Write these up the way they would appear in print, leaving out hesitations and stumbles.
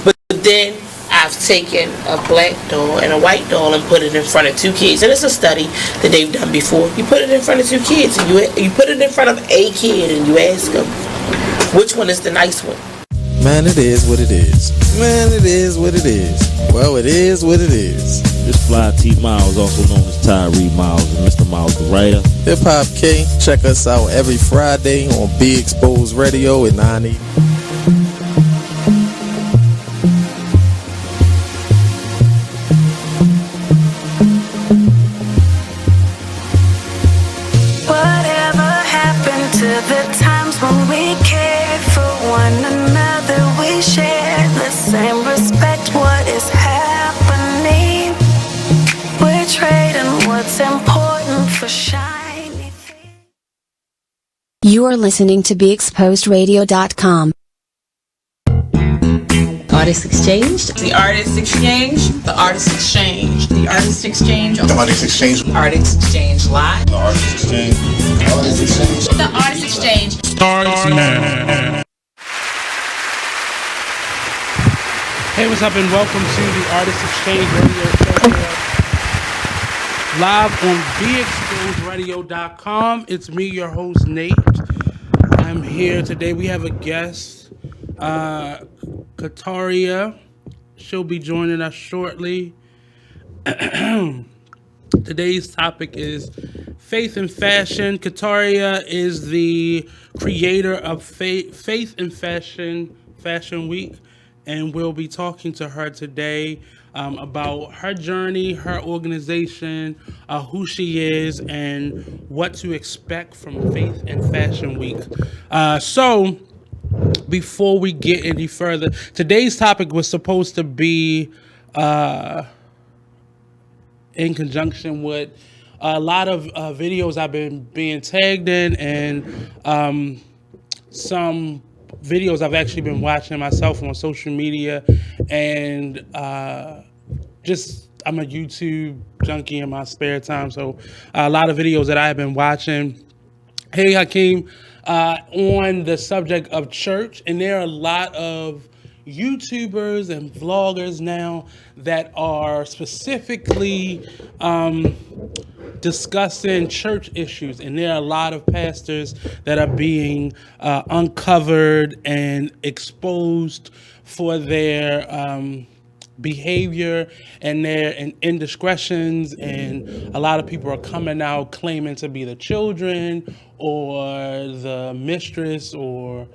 But then I've taken a black doll and a white doll and put it in front of two kids. And it's a study that they've done before. You put it in front of two kids, and you put it in front of a kid, and you ask them, which one is the nice one? Man, it is what it is. Man, it is what it is. Well, it is what it is. This fly T Miles, also known as Tyree Miles, and Mr. Miles the writer. Hip Hop K. Check us out every Friday on Be Exposed Radio at 980. Whatever happened to the times when we cared for one another? We shared the same respect. What is happening? We're trading what's important for shiny things. You are listening to BeExposedRadio.com. Artist Exchange. The Artist Exchange. The Artist Exchange. The Artist Exchange. The Artist Exchange. Artist Exchange Live. The Artist Exchange. The Artist Exchange. The Artist Exchange. Starts now. Hey, what's up, and welcome to the Artist Exchange Radio Show. Live on BeExposedRadio.com. It's me, your host, Nate. I'm here today. We have a guest, Quintaria. She'll be joining us shortly. Today's topic is faith and fashion. Quintaria is the creator of Faith and Fashion Week, and we'll be talking to her today about her journey, her organization, who she is, and what to expect from Faith and Fashion Week. So, before we get any further, today's topic was supposed to be in conjunction with a lot of videos I've been being tagged in, and some videos I've actually been watching myself on social media, and I'm a YouTube junkie in my spare time, so a lot of videos that I've been watching. Hey, Hakeem, on the subject of church, and there are a lot of YouTubers and vloggers now that are specifically discussing church issues, and there are a lot of pastors that are being uncovered and exposed for their behavior and their indiscretions, and a lot of people are coming out claiming to be the children or the mistress or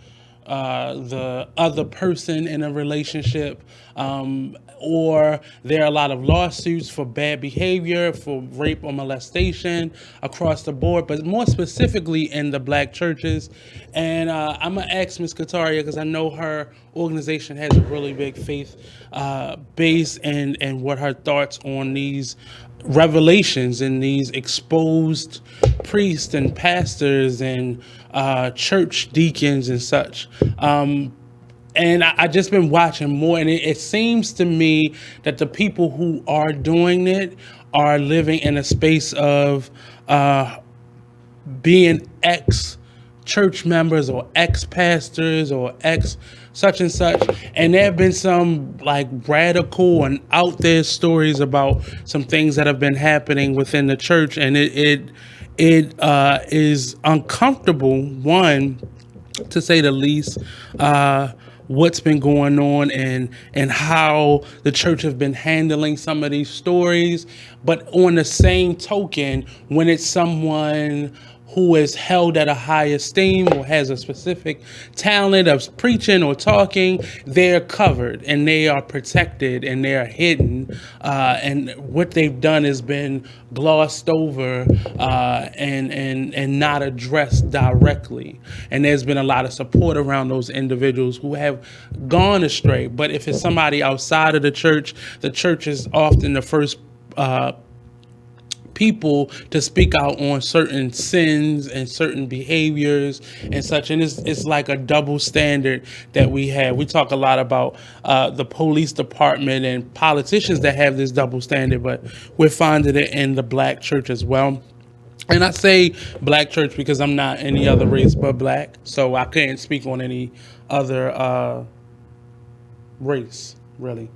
the other person in a relationship, or there are a lot of lawsuits for bad behavior, for rape or molestation across the board, but more specifically in the black churches. And I'm gonna ask Ms. Quintaria, because I know her organization has a really big faith base, and what her thoughts on these revelations and these exposed priests and pastors and church deacons and such. And I just been watching more, and it seems to me that the people who are doing it are living in a space of being ex-church members or ex-pastors or ex-such and such. And there have been some like radical and out there stories about some things that have been happening within the church, and it is uncomfortable, one, to say the least, what's been going on and how the church have been handling some of these stories. But on the same token, when it's someone who is held at a high esteem or has a specific talent of preaching or talking, they're covered and they are protected and they're hidden. And what they've done has been glossed over and not addressed directly. And there's been a lot of support around those individuals who have gone astray. But if it's somebody outside of the church is often the first people to speak out on certain sins and certain behaviors and such. And it's like a double standard that we have. We talk a lot about the police department and politicians that have this double standard, but we're finding it in the black church as well. And I say black church because I'm not any other race but black, so I can't speak on any other race, really.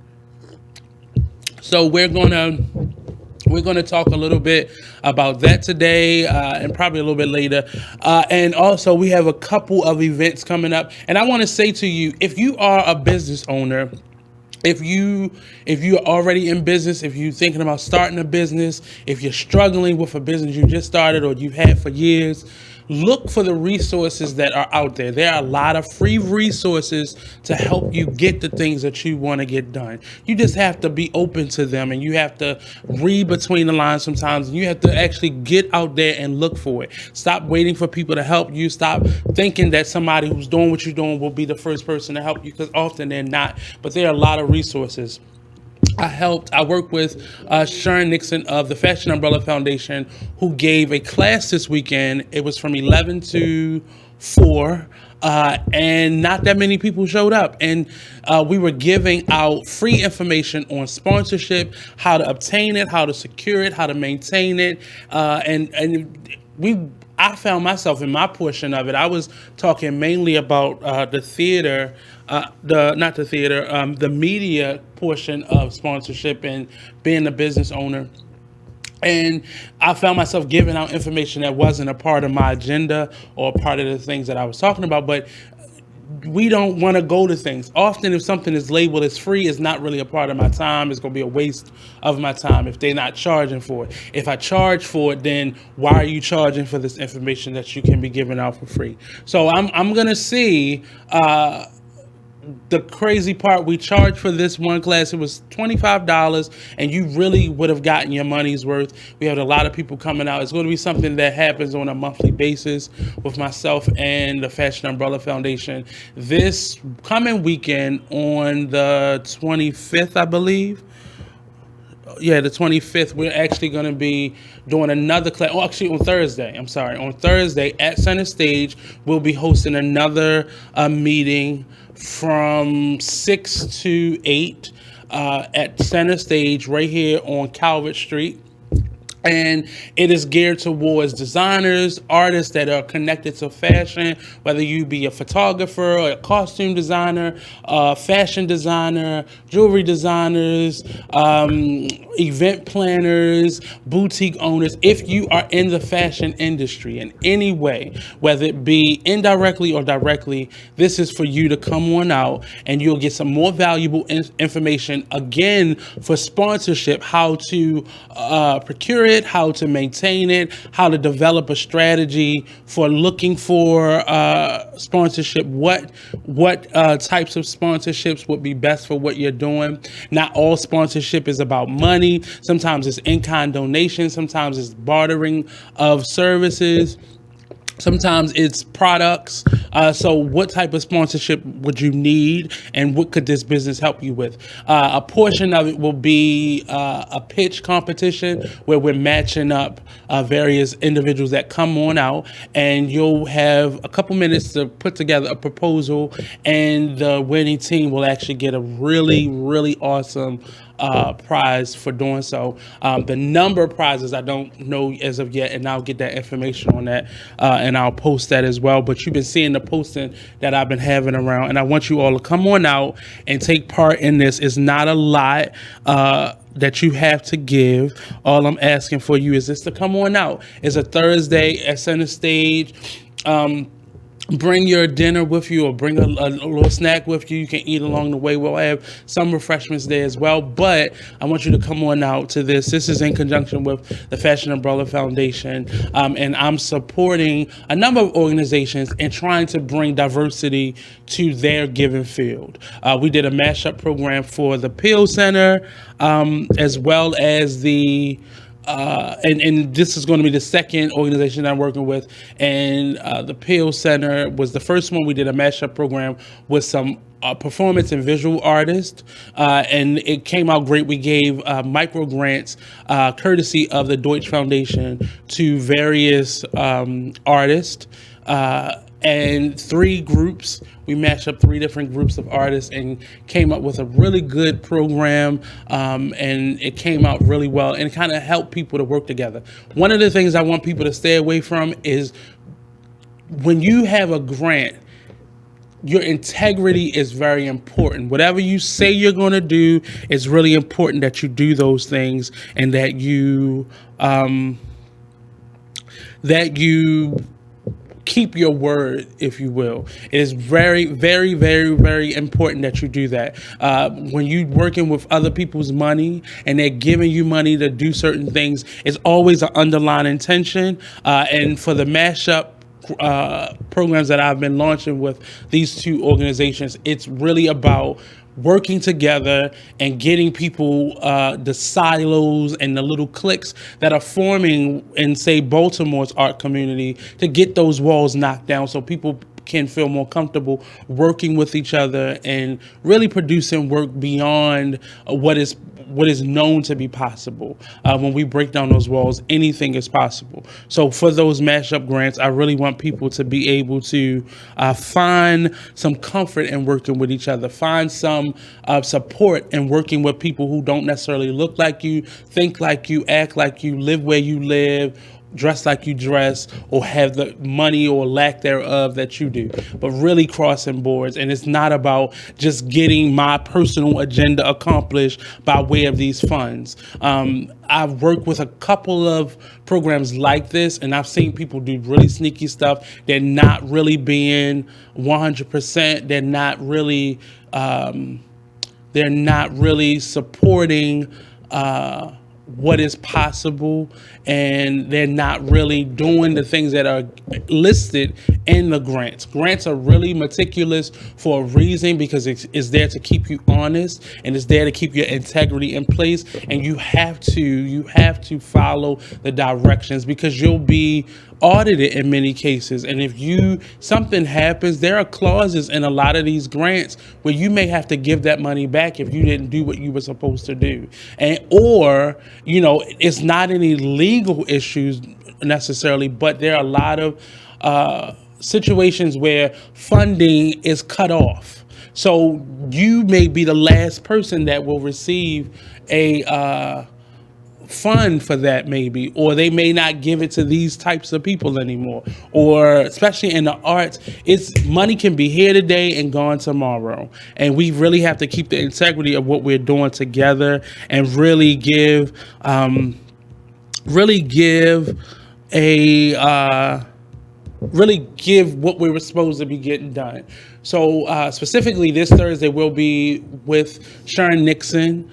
So we're gonna talk a little bit about that today, and probably a little bit later. And also, we have a couple of events coming up. And I want to say to you, if you are a business owner, if you're already in business, if you're thinking about starting a business, if you're struggling with a business you just started or you've had for years, look for the resources that are out there. There are a lot of free resources to help you get the things that you want to get done. You just have to be open to them, and you have to read between the lines sometimes, and you have to actually get out there and look for it. Stop waiting for people to help you. Stop thinking that somebody who's doing what you're doing will be the first person to help you, because often they're not. But there are a lot of resources. I worked with Sharon Nixon of the Fashion Umbrella Foundation, who gave a class this weekend. It was from 11 to 4, and not that many people showed up. And we were giving out free information on sponsorship, how to obtain it, how to secure it, how to maintain it, I found myself in my portion of it. I was talking mainly about the theater, the media portion of sponsorship and being a business owner. And I found myself giving out information that wasn't a part of my agenda or part of the things that I was talking about. But we don't want to go to things. Often if something is labeled as free, it's not really a part of my time. It's going to be a waste of my time if they're not charging for it. If I charge for it, then why are you charging for this information that you can be giving out for free? So I'm going to see the crazy part. We charged for this one class. It was $25, and you really would have gotten your money's worth. We had a lot of people coming out. It's going to be something that happens on a monthly basis with myself and the Fashion Umbrella Foundation. This coming weekend on the 25th, I believe. Yeah, the 25th, we're actually going to be doing another class. Oh, actually, on Thursday. On Thursday at Center Stage, we'll be hosting another meeting from 6 to 8 at Center Stage right here on Calvert Street. And it is geared towards designers, artists that are connected to fashion, whether you be a photographer or a costume designer, fashion designer, jewelry designers, event planners, boutique owners. If you are in the fashion industry in any way, whether it be indirectly or directly, this is for you to come on out, and you'll get some more valuable information, again, for sponsorship, how to procure it, how to maintain it, how to develop a strategy for looking for sponsorship, what types of sponsorships would be best for what you're doing. Not all sponsorship is about money. Sometimes it's in-kind donations. Sometimes it's bartering of services. Sometimes it's products. So what type of sponsorship would you need, and what could this business help you with? A portion of it will be a pitch competition where we're matching up various individuals that come on out, and you'll have a couple minutes to put together a proposal, and the winning team will actually get a really, really awesome prize for doing so. The number of prizes I don't know as of yet, and I'll get that information on that, and I'll post that as well. But you've been seeing the posting that I've been having around, and I want you all to come on out and take part in this. It's not a lot that you have to give. All I'm asking for you is just to come on out. It's a Thursday at Center Stage. Bring your dinner with you, or bring a little snack with you. You can eat along the way. We'll have some refreshments there as well. But I want you to come on out to this. This is in conjunction with the Fashion Umbrella Foundation. And I'm supporting a number of organizations and trying to bring diversity to their given field. We did a mashup program for the Peel Center, as well as the and this is going to be the second organization I'm working with. And the Peel Center was the first one. We did a mashup program with some performance and visual artists, and it came out great. We gave micro grants, courtesy of the Deutsch Foundation, to various artists. And 3 groups. We matched up 3 different groups of artists and came up with a really good program, and it came out really well and kind of helped people to work together. One of the things I want people to stay away from is when you have a grant, your integrity is very important. Whatever you say you're going to do, it's really important that you do those things, and that you keep your word, if you will. It is very, very, very, very important that you do that. When you're working with other people's money and they're giving you money to do certain things, it's always an underlying intention. And for the mashup programs that I've been launching with these two organizations, it's really about working together and getting people, the silos and the little cliques that are forming in, say, Baltimore's art community, to get those walls knocked down so people can feel more comfortable working with each other and really producing work beyond what is known to be possible. When we break down those walls, anything is possible. So for those mashup grants, I really want people to be able to find some comfort in working with each other, find some support in working with people who don't necessarily look like you, think like you, act like you, live where you live, dress like you dress, or have the money or lack thereof that you do, but really crossing boards. And it's not about just getting my personal agenda accomplished by way of these funds. I've worked with a couple of programs like this, and I've seen people do really sneaky stuff. They're not really being 100%. They're not really supporting what is possible, and they're not really doing the things that are listed in the grants. Grants are really meticulous for a reason, because it's there to keep you honest, and it's there to keep your integrity in place. And you have to follow the directions, because you'll be audited in many cases. And if something happens, there are clauses in a lot of these grants where you may have to give that money back if you didn't do what you were supposed to do. Or it's not any legal issues necessarily, but there are a lot of situations where funding is cut off. So you may be the last person that will receive a fund for that, maybe, or they may not give it to these types of people anymore. Or especially in the arts, money can be here today and gone tomorrow, and we really have to keep the integrity of what we're doing together, and really give what we were supposed to be getting done. So specifically this Thursday, we'll be with Sharon Nixon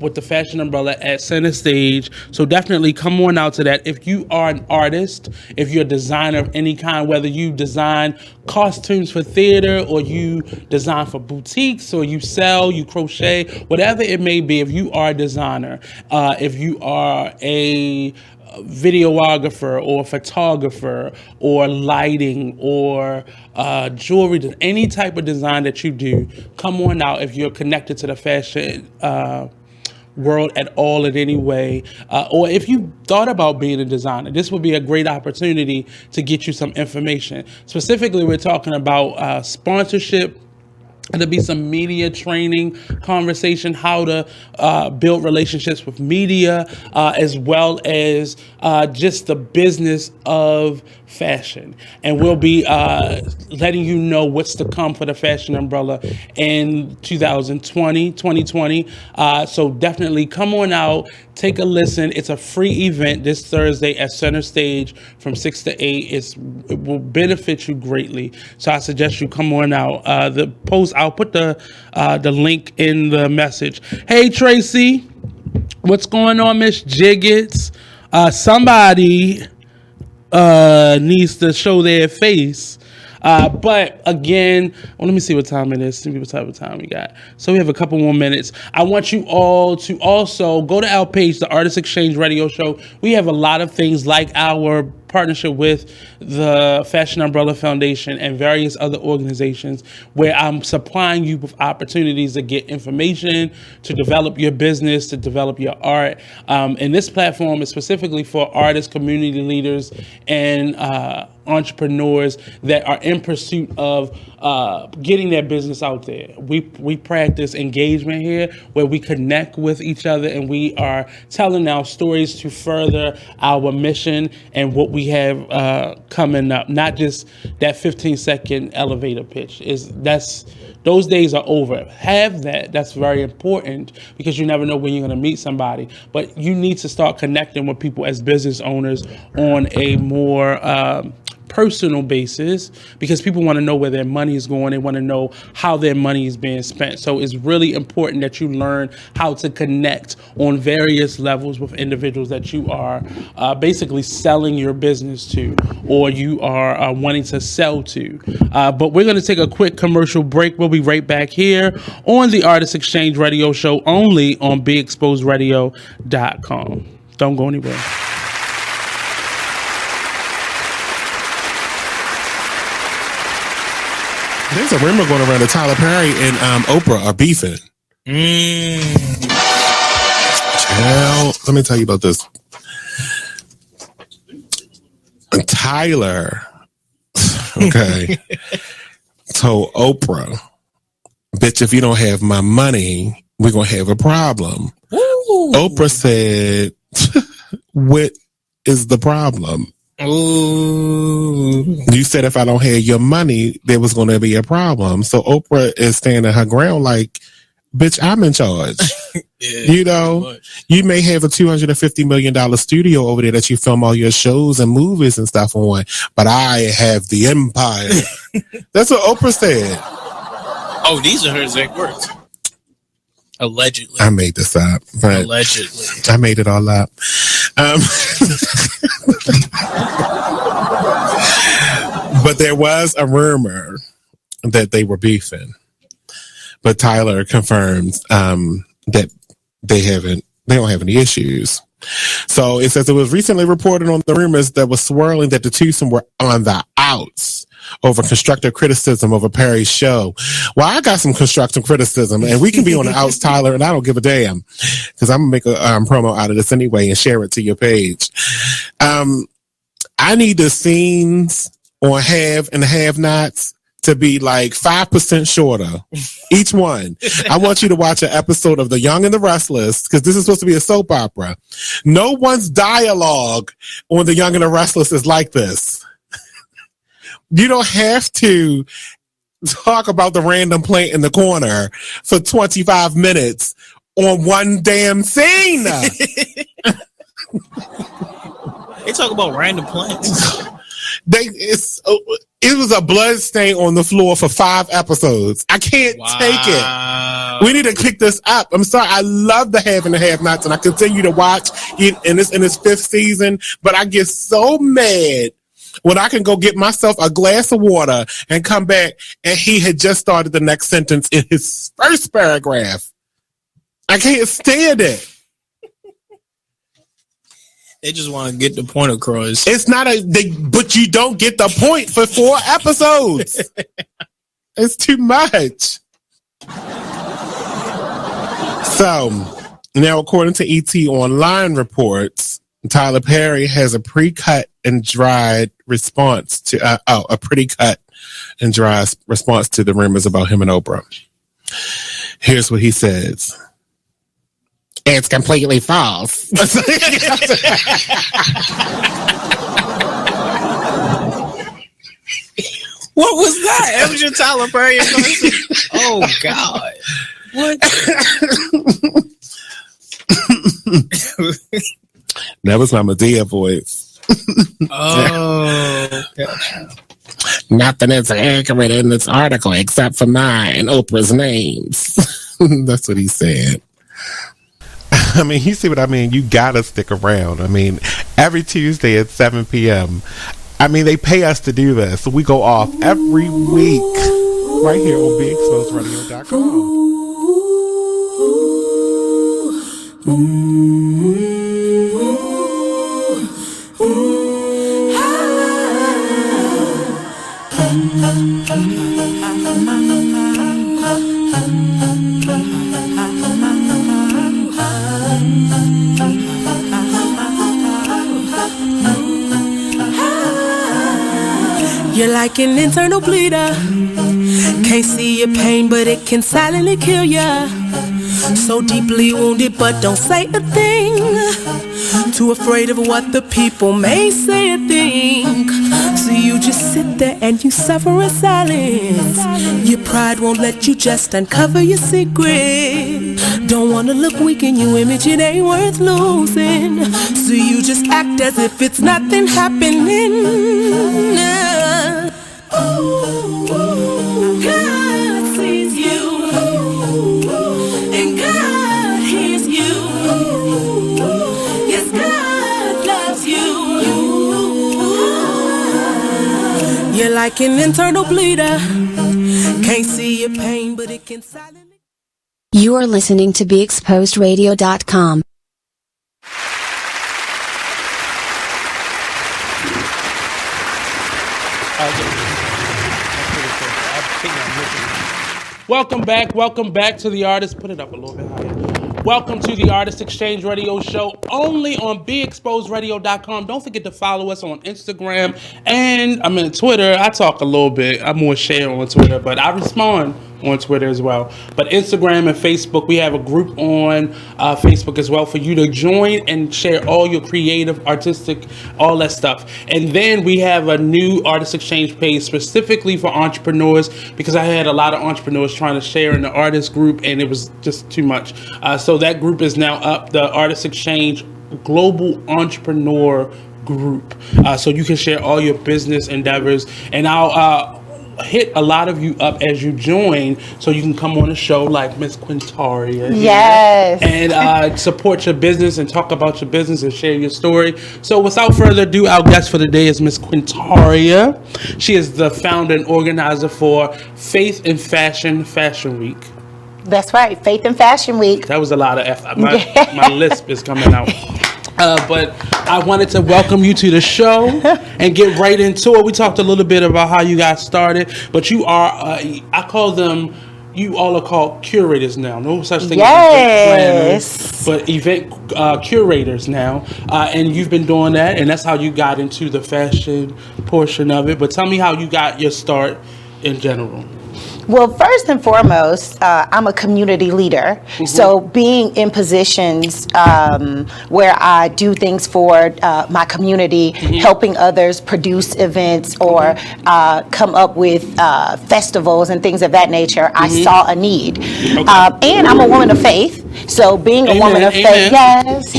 with the Fashion Umbrella at Center Stage. So definitely come on out to that. If you are an artist, if you're a designer of any kind, whether you design costumes for theater, or you design for boutiques, or you sell, you crochet, whatever it may be, if you are a designer, if you are a videographer or photographer or lighting or jewelry, any type of design that you do, come on out. If you're connected to the fashion world at all in any way, or if you thought about being a designer, this would be a great opportunity to get you some information. Specifically, we're talking about sponsorship. There'll be some media training conversation, how to build relationships with media, as well as just the business of fashion. And we'll be letting you know what's to come for the Fashion Umbrella in 2020. So definitely come on out, take a listen. It's a free event this Thursday at Center Stage from 6 to 8. It will benefit you greatly. So I suggest you come on out. I'll put the link in the message. Hey, Tracy, what's going on, Miss Jiggets? Somebody needs to show their face. But again, let me see what time it is. See what type of time we got. So we have a couple more minutes. I want you all to also go to our page, the Artist Exchange Radio Show. We have a lot of things like our partnership with the Fashion Umbrella Foundation and various other organizations, where I'm supplying you with opportunities to get information, to develop your business, to develop your art. And this platform is specifically for artists, community leaders, and entrepreneurs that are in pursuit of getting their business out there. We practice engagement here, where we connect with each other and we are telling our stories to further our mission and what we have coming up. Not just that 15-second elevator pitch. Those days are over. Have that. That's very important, because you never know when you're going to meet somebody. But you need to start connecting with people as business owners on a more personal basis, because people want to know where their money is going. They want to know how their money is being spent. So it's really important that you learn how to connect on various levels with individuals that you are basically selling your business to, or you are wanting to sell to. But we're going to take a quick commercial break. We'll be right back here on the Artist Exchange Radio Show, only on BeExposedRadio.com. Don't go anywhere. There's a rumor going around that Tyler Perry and Oprah are beefing. Well, let me tell you about this. Tyler, okay, told Oprah, bitch, if you don't have my money, we're going to have a problem. Ooh. Oprah said, what is the problem? Ooh. You said if I don't have your money, there was going to be a problem. So Oprah is standing her ground like, bitch, I'm in charge. Yeah, you know, you may have a $250 million studio over there that you film all your shows and movies and stuff on, but I have the empire. That's what Oprah said. Oh, these are her exact words. Allegedly. I made this up. But allegedly. I made it all up. But there was a rumor that they were beefing. But Tyler confirms that they don't have any issues. So it says it was recently reported on the rumors that was swirling that the twosome were on the outs over constructive criticism of a Perry's show. Well, I got some constructive criticism, and we can be on the outs, Tyler, and I don't give a damn, because I'm going to make a promo out of this anyway and share it to your page. I need the scenes on Have and Have Nots to be like 5% shorter, each one. I want you to watch an episode of The Young and the Restless, because this is supposed to be a soap opera. No one's dialogue on The Young and the Restless is like this. You don't have to talk about the random plant in the corner for 25 minutes on one damn scene. They talk about random plants. It was a blood stain on the floor for 5 episodes. I can't take it. We need to kick this up. I'm sorry. I love the Have and the Have Nots, and I continue to watch it in its 5th season, but I get so mad when I can go get myself a glass of water and come back and he had just started the next sentence in his first paragraph. I can't stand it. They just want to get the point across. It's not but you don't get the point for 4 episodes. It's too much. So now, according to ET Online reports, Tyler Perry has a pre-cut and dried response to a pretty cut and dry response to the rumors about him and Oprah. Here's what he says. It's completely false. What was that? That was your Tyler Perry impression? Oh God. What? That was my Medea voice. Oh, gotcha. Nothing is accurate in this article except for mine and Oprah's names. That's what he said. I mean, you see what I mean? You gotta stick around. I mean, every Tuesday at 7 p.m. I mean, they pay us to do this. So we go off every week right here on BeExposedRadio.com. You're like an internal bleeder. Can't see your pain, but it can silently kill ya. So deeply wounded, but don't say a thing. Too afraid of what the people may say or think. So you just sit there and you suffer in silence. Your pride won't let you just uncover your secret. Don't wanna look weak in your image, it ain't worth losing. So you just act as if it's nothing happening. God sees you, and God hears you. Yes, God loves you. You're like an internal bleeder. Can't see your pain, but it can silently. You are listening to BeExposedRadio.com. Welcome back to the Artist. Put it up a little bit higher. Welcome to the Artist Exchange Radio Show, only on BeExposedRadio.com. Don't forget to follow us on Instagram and Twitter. I talk a little bit. I'm more share on Twitter, but I respond on Twitter as well. But Instagram and Facebook, we have a group on Facebook as well for you to join and share all your creative, artistic, all that stuff. And then we have a new Artist Exchange page specifically for entrepreneurs, because I had a lot of entrepreneurs trying to share in the artist group and it was just too much. So that group is now up, the Artist Exchange Global Entrepreneur Group. So you can share all your business endeavors, and I'll hit a lot of you up as you join, so you can come on the show like Miss Quintaria. Yes. And support your business and talk about your business and share your story. So without further ado, our guest for the day is Miss Quintaria. She is the founder and organizer for Faith in Fashion Week. That's right, Faith in Fashion Week. That was a lot of effort. My lisp is coming out. But I wanted to welcome you to the show and get right into it. We talked a little bit about how you got started, but you are, I call them, you all are called curators now. No such thing as event planners, but event curators now. And you've been doing that, and that's how you got into the fashion portion of it. But tell me how you got your start in general. Well, first and foremost, I'm a community leader. Mm-hmm. So being in positions where I do things for my community, mm-hmm. helping others produce events or mm-hmm. Come up with festivals and things of that nature, mm-hmm. I saw a need. Okay. And I'm a woman of faith. So being a woman of faith, yes.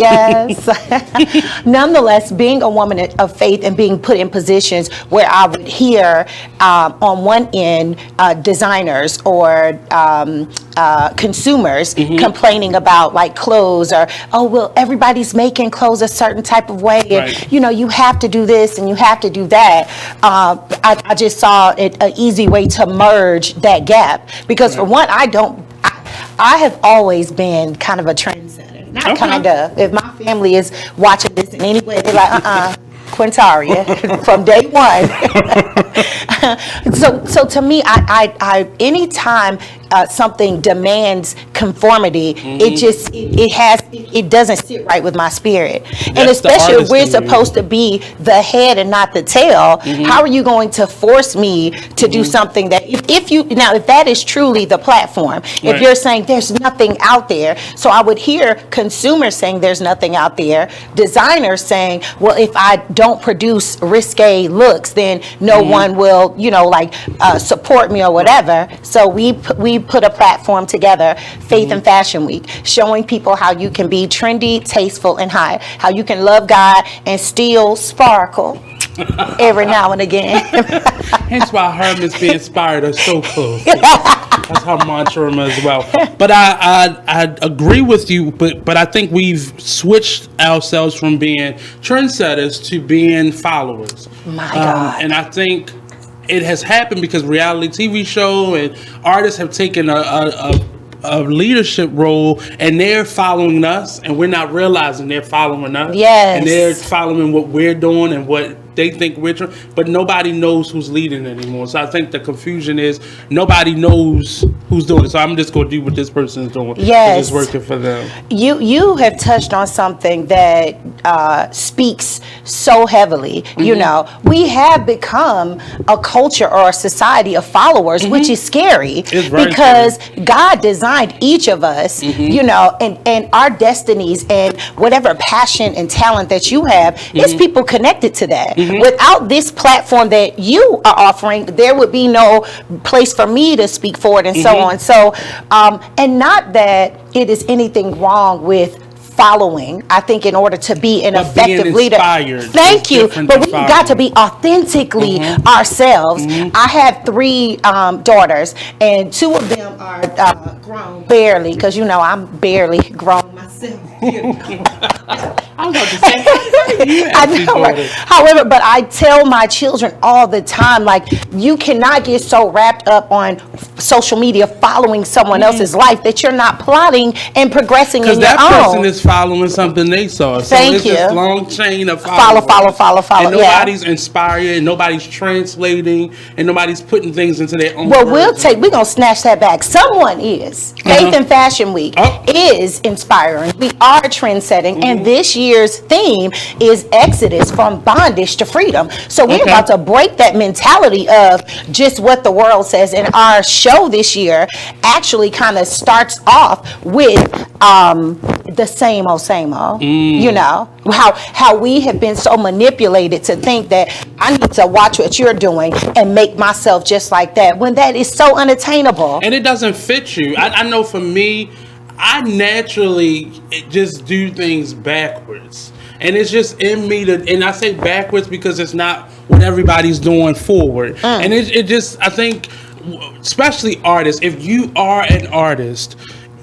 Nonetheless, being a woman of faith and being put in positions where I would hear on one end designers or consumers mm-hmm. complaining about like clothes or, oh, well, everybody's making clothes a certain type of way. And, right. you know, you have to do this and you have to do that. I just saw it an easy way to merge that gap because right. for one, I have always been kind of a trendsetter. Not okay. kind of. If my family is watching this in any way, they're like, Quintaria from day one. So to me, I anytime something demands conformity, mm-hmm. it doesn't sit right with my spirit. That's and especially if we're supposed to be the head and not the tail, mm-hmm. how are you going to force me to mm-hmm. do something that if that is truly the platform, if right. you're saying there's nothing out there, so I would hear consumers saying there's nothing out there, designers saying, well, if I don't produce risque looks, then no mm-hmm. one will, support me or whatever. So we put a platform together, Faith mm-hmm. in Fashion Week, showing people how you can be trendy, tasteful, and high, how you can love God and still sparkle every now and again. Hence why Herman's Be Inspired are so cool. That's her mantra as well. But I agree with you, but I think we've switched ourselves from being trendsetters to being followers. My God. And I think it has happened because reality TV show and artists have taken a leadership role, and they're following us, and we're not realizing they're following us. Yes. And they're following what we're doing and what they think we're but nobody knows who's leading anymore. So I think the confusion is nobody knows who's doing it. So I'm just going to do what this person is doing. Yes. It's working for them. You have touched on something that speaks so heavily. You know, we have become a culture or a society of followers, which is scary because God designed each of us, you know, and our destinies and whatever passion and talent that you have, it's people connected to that. Without this platform that you are offering, there would be no place for me to speak forward and so on. So, and not that it is anything wrong with following. I think in order to be an effective leader, thank you, but we got to be authentically ourselves. I have 3 daughters, and 2 of them are grown barely, because you know I'm barely grown myself. I was about to say, I know, right? However, but I tell my children all the time, like, you cannot get so wrapped up on social media following someone else's life that you're not plotting and progressing in your own. Because that person is following something they saw. So Thank it's you. this long chain of Follow. And nobody's inspired, and nobody's translating, and nobody's putting things into their own Well, words. we're going to snatch that back. Someone is. Faith and Fashion Week is inspiring. We are trend-setting, and this year's theme is Exodus, from bondage to freedom. So we're about to break that mentality of just what the world says. And our show this year actually kind of starts off with the same old. You know, how we have been so manipulated to think that I need to watch what you're doing and make myself just like that, when that is so unattainable. And it doesn't fit you. I know for me, I naturally just do things backwards. And it's just in me and I say backwards because it's not what everybody's doing forward. And it just, I think, especially artists, if you are an artist,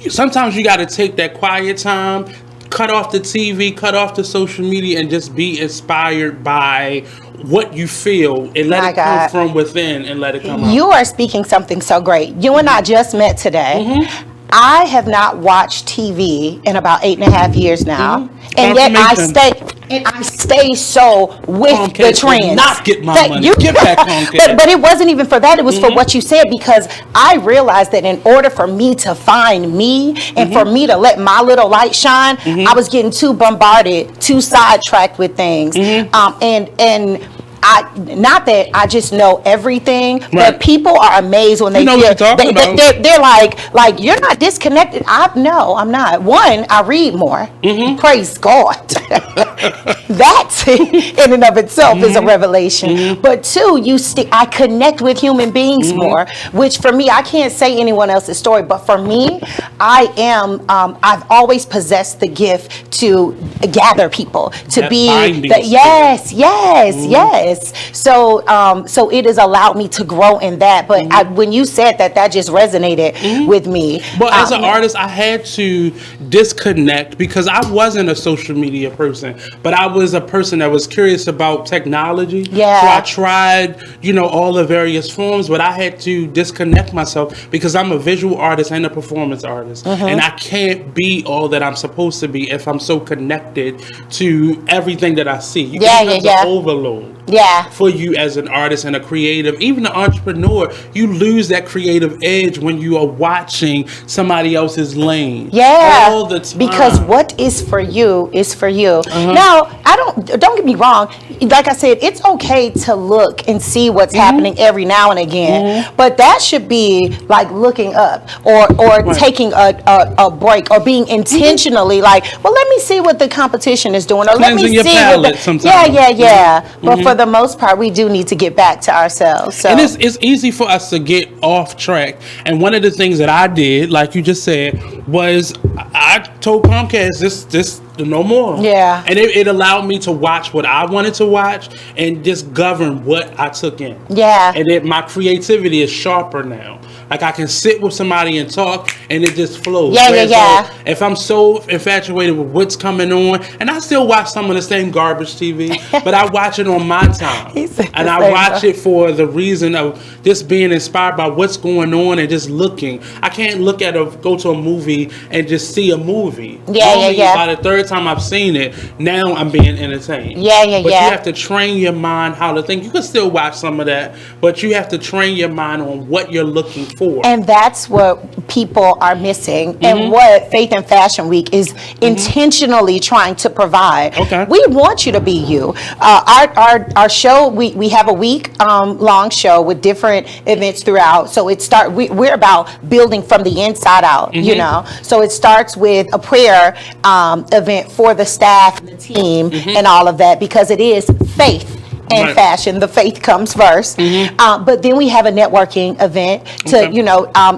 sometimes you got to take that quiet time, cut off the TV, cut off the social media, and just be inspired by what you feel and let it come from within and let it come out. You are speaking something so great. You and I just met today. I have not watched TV in about 8.5 years now, and yet I stay so with the trends. Not get my money. Get back Comcast. But it wasn't even for that. It was for what you said, because I realized that in order for me to find me and for me to let my little light shine, I was getting too bombarded, too sidetracked with things, and not that I just know everything, but people are amazed when they know feel what you're talking about. They're like, you're not disconnected. No, I'm not. One, I read more. Praise God. That in and of itself is a revelation. But 2, I connect with human beings more, which for me, I can't say anyone else's story, but for me, I've always possessed the gift to gather people, to that be yes. So it has allowed me to grow in that. But when you said that just resonated with me. But as an artist, I had to disconnect because I wasn't a social media person, but I was a person that was curious about technology. Yeah. So I tried, all the various forms, but I had to disconnect myself because I'm a visual artist and a performance artist. And I can't be all that I'm supposed to be if I'm so connected to everything that I see. It's an overload. For you as an artist and a creative, even an entrepreneur, you lose that creative edge when you are watching somebody else's lane. All the time. Because what is for you is for you. Now, don't get me wrong. Like I said, it's okay to look and see what's happening every now and again, but that should be like looking up or taking a break or being intentionally like, well, let me see what the competition is doing, or let me see what But for the most part, we do need to get back to ourselves. So. And it's easy for us to get off track. And one of the things that I did, like you just said, was I told Comcast this no more. Yeah. And it allowed me to watch what I wanted to watch and just govern what I took in. Yeah. And my creativity is sharper now. Like I can sit with somebody and talk, and it just flows. Yeah, Whereas, yeah. if I'm so infatuated with what's coming on, and I still watch some of the same garbage TV, but I watch it on my time, and I watch it for the reason of just being inspired by what's going on and just looking. I can't go to a movie and just see a movie. Normally, by the third time I've seen it, now I'm being entertained. But you have to train your mind how to think. You can still watch some of that, but you have to train your mind on what you're looking for. And that's what people are missing, and what Faith and Fashion Week is intentionally trying to provide. We want you to be you. Our show, we have a week long show with different events throughout. So we're about building from the inside out, you know. So it starts with a prayer event for the staff and the team and all of that, because it is faith and fashion. The faith comes first. But then we have a networking event to,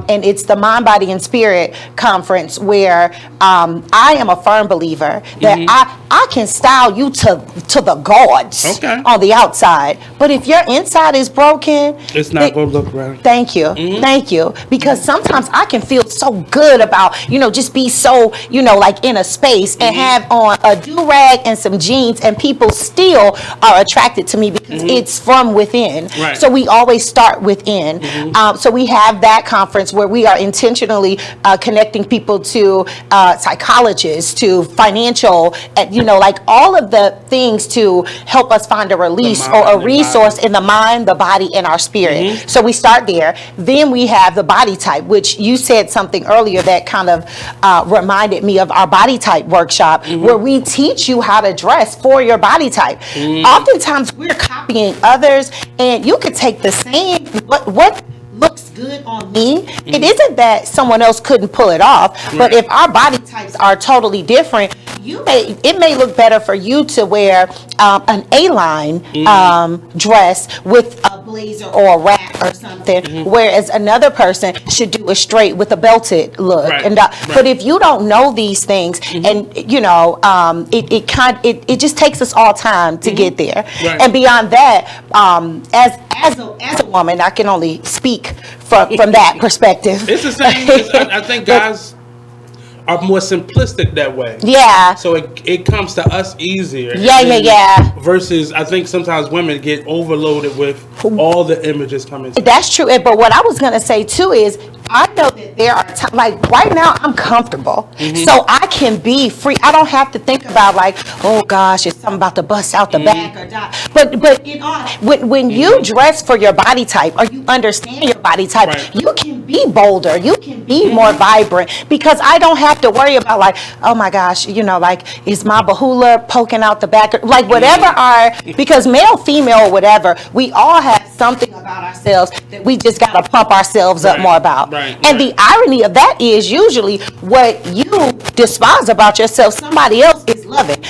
and it's the Mind, Body, and Spirit conference, where I am a firm believer that I can style you to the gods on the outside. But if your inside is broken, it's not going to look right. Thank you. Thank you. Because sometimes I can feel so good about, just be so, like in a space and have on a do-rag and some jeans, and people still are attracted to me because it's from within. So we always start within. So we have that conference where we are intentionally connecting people to psychologists, to financial, like all of the things to help us find a release or a resource in the mind, the body, and our spirit. So we start there. Then we have the body type, which you said something earlier that kind of reminded me of our body type workshop, where we teach you how to dress for your body type. Oftentimes we're copying others, and you could take the same, what looks good on me, it isn't that someone else couldn't pull it off, but if our body types are totally different, it may look better for you to wear an A-line dress with a blazer or a wrap or something, whereas another person should do a straight with a belted look. But if you don't know these things, and it just takes us all time to get there. And beyond that, as a woman, I can only speak from that perspective. It's the same. I think guys are more simplistic that way. So it comes to us easier. Versus, I think sometimes women get overloaded with all the images coming. That's true. But what I was going to say too is, I know that there are times, like right now, I'm comfortable, so I can be free. I don't have to think about like, oh gosh, it's something about to bust out the back or not. But when you dress for your body type, or you understand your body type, you can be bolder, you can be more vibrant, because I don't have to worry about like, oh my gosh, like, is my bahula poking out the back, or like whatever because male, female, or whatever, we all have something about ourselves that we just got to pump ourselves up more about. And the irony of that is, usually what you despise about yourself, somebody else is loving.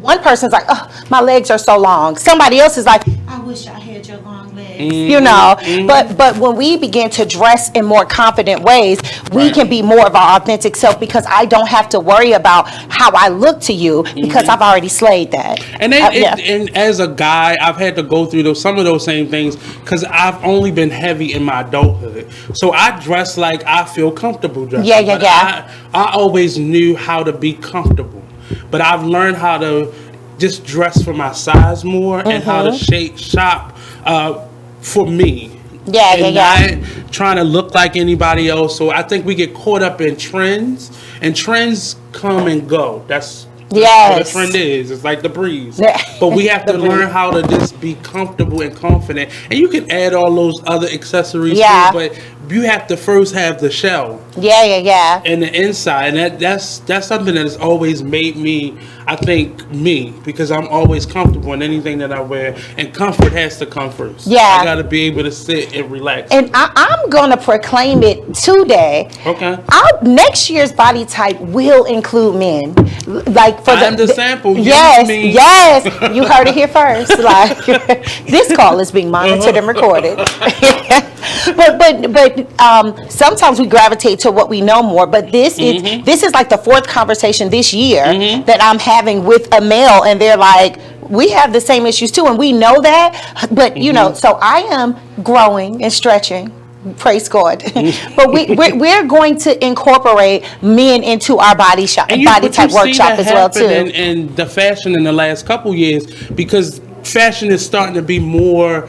One person's like, oh, my legs are so long. Somebody else is like, I wish I had your long legs. But when we begin to dress in more confident ways, we can be more of our authentic self, because I don't have to worry about how I look to you, because I've already slayed that. And and as a guy, I've had to go through some of those same things, because I've only been heavy in my adulthood. So I dress like I feel comfortable dressing. I always knew how to be comfortable, but I've learned how to just dress for my size more, and how to shop for me. Not trying to look like anybody else. So I think we get caught up in trends, and trends come and go. That's what a trend is. It's like the breeze. But we have to learn how to just be comfortable and confident. And you can add all those other accessories too, but you have to first have the shell. And the inside. And that's something that has always made me, I think, me, because I'm always comfortable in anything that I wear, and comfort has to come first. I got to be able to sit and relax. And I'm going to proclaim it today. Next year's body type will include men. Like for the sample. Yes, you heard it here first. Like, this call is being monitored and recorded. But sometimes we gravitate to what we know more. But this is like the fourth conversation this year that I'm having with a male, and they're like, we have the same issues too, and we know that. But so I am growing and stretching. Praise God. But we're going to incorporate men into our body type workshop as well too. In the fashion in the last couple years, because fashion is starting to be more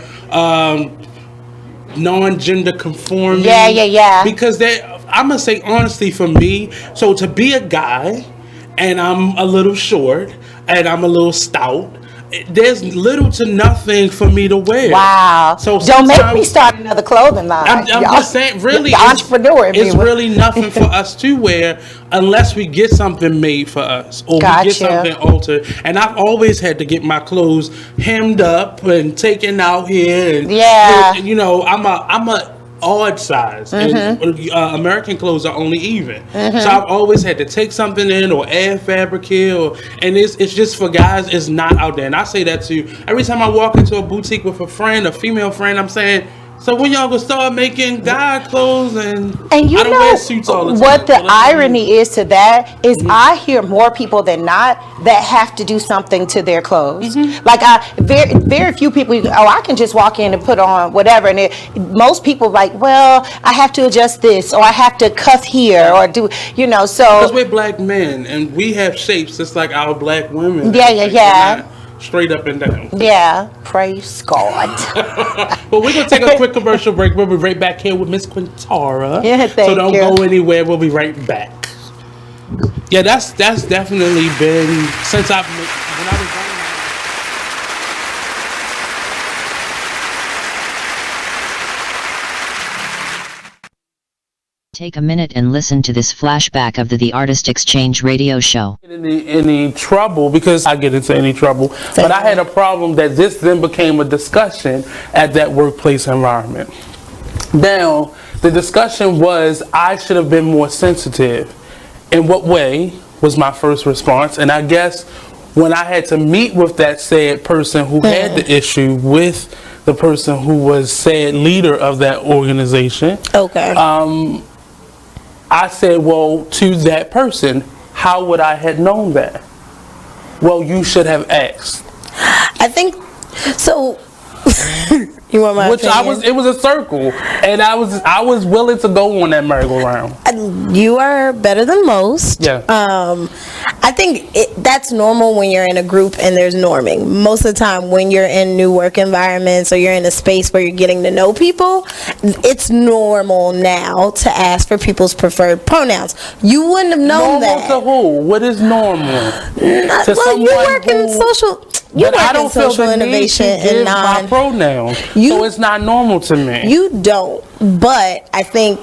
non-gender conforming. Yeah. Because I'm gonna say honestly, for me, so to be a guy, and I'm a little short, and I'm a little stout, there's little to nothing for me to wear. Wow. So don't make me start another clothing line. I'm just saying, really, the entrepreneur. It's really nothing for us to wear unless we get something made for us or we get something altered. And I've always had to get my clothes hemmed up and taken out here. And, and, you know, I'm a odd size, and American clothes are only even. So I've always had to take something in or add fabric here, and it's just for guys. It's not out there, and I say that to every time I walk into a boutique with a female friend. I'm saying, so when y'all gonna start making guy clothes? And you I don't wear suits all the time. What the irony is to that is I hear more people than not that have to do something to their clothes. Like very few people. I can just walk in and put on whatever. And most people like, well, I have to adjust this, or I have to cuff here, or do so. Because we're black men and we have shapes just like our black women. Yeah. Straight up and down. Yeah, praise God. But we're going to take a quick commercial break. We'll be right back here with Miss Quintaria. Yeah, thank you. So don't go anywhere. We'll be right back. Yeah, that's definitely been since when I was young. Take a minute and listen to this flashback of the Artist Exchange radio show. Any trouble, because I get into any trouble, but I had a problem that this then became a discussion at that workplace environment. Now, the discussion was I should have been more sensitive. In what way was my first response? And I guess when I had to meet with that said person who had the issue with the person who was said leader of that organization. I said, well, to that person, how would I have known that? Well, you should have asked. I think so. You want my opinion? It was a circle, and I was willing to go on that merry-go-round. You are better than most. Yeah. I think that's normal when you're in a group and there's norming. Most of the time when you're in new work environments or you're in a space where you're getting to know people, it's normal now to ask for people's preferred pronouns. You wouldn't have known that. Normal to who? What is normal? You work in social... You work in social innovation and my pronouns, so it's not normal to me. You don't, but I think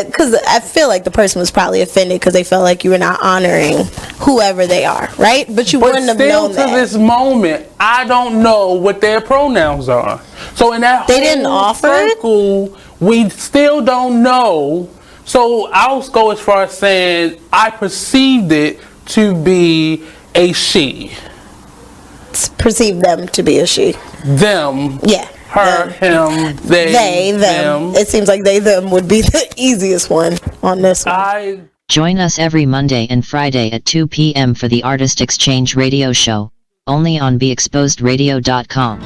because I feel like the person was probably offended because they felt like you were not honoring whoever they are, right? But you wouldn't have known that. Still to this moment, I don't know what their pronouns are. So in that didn't offer circle, we still don't know. So I'll go as far as saying I perceived it to be a she. Perceive them to be a she. Them. Yeah. Her, him, they, them. It seems like they, them would be the easiest one on this one. Join us every Monday and Friday at 2 p.m. for the Artist Exchange radio show, only on BeExposedRadio.com.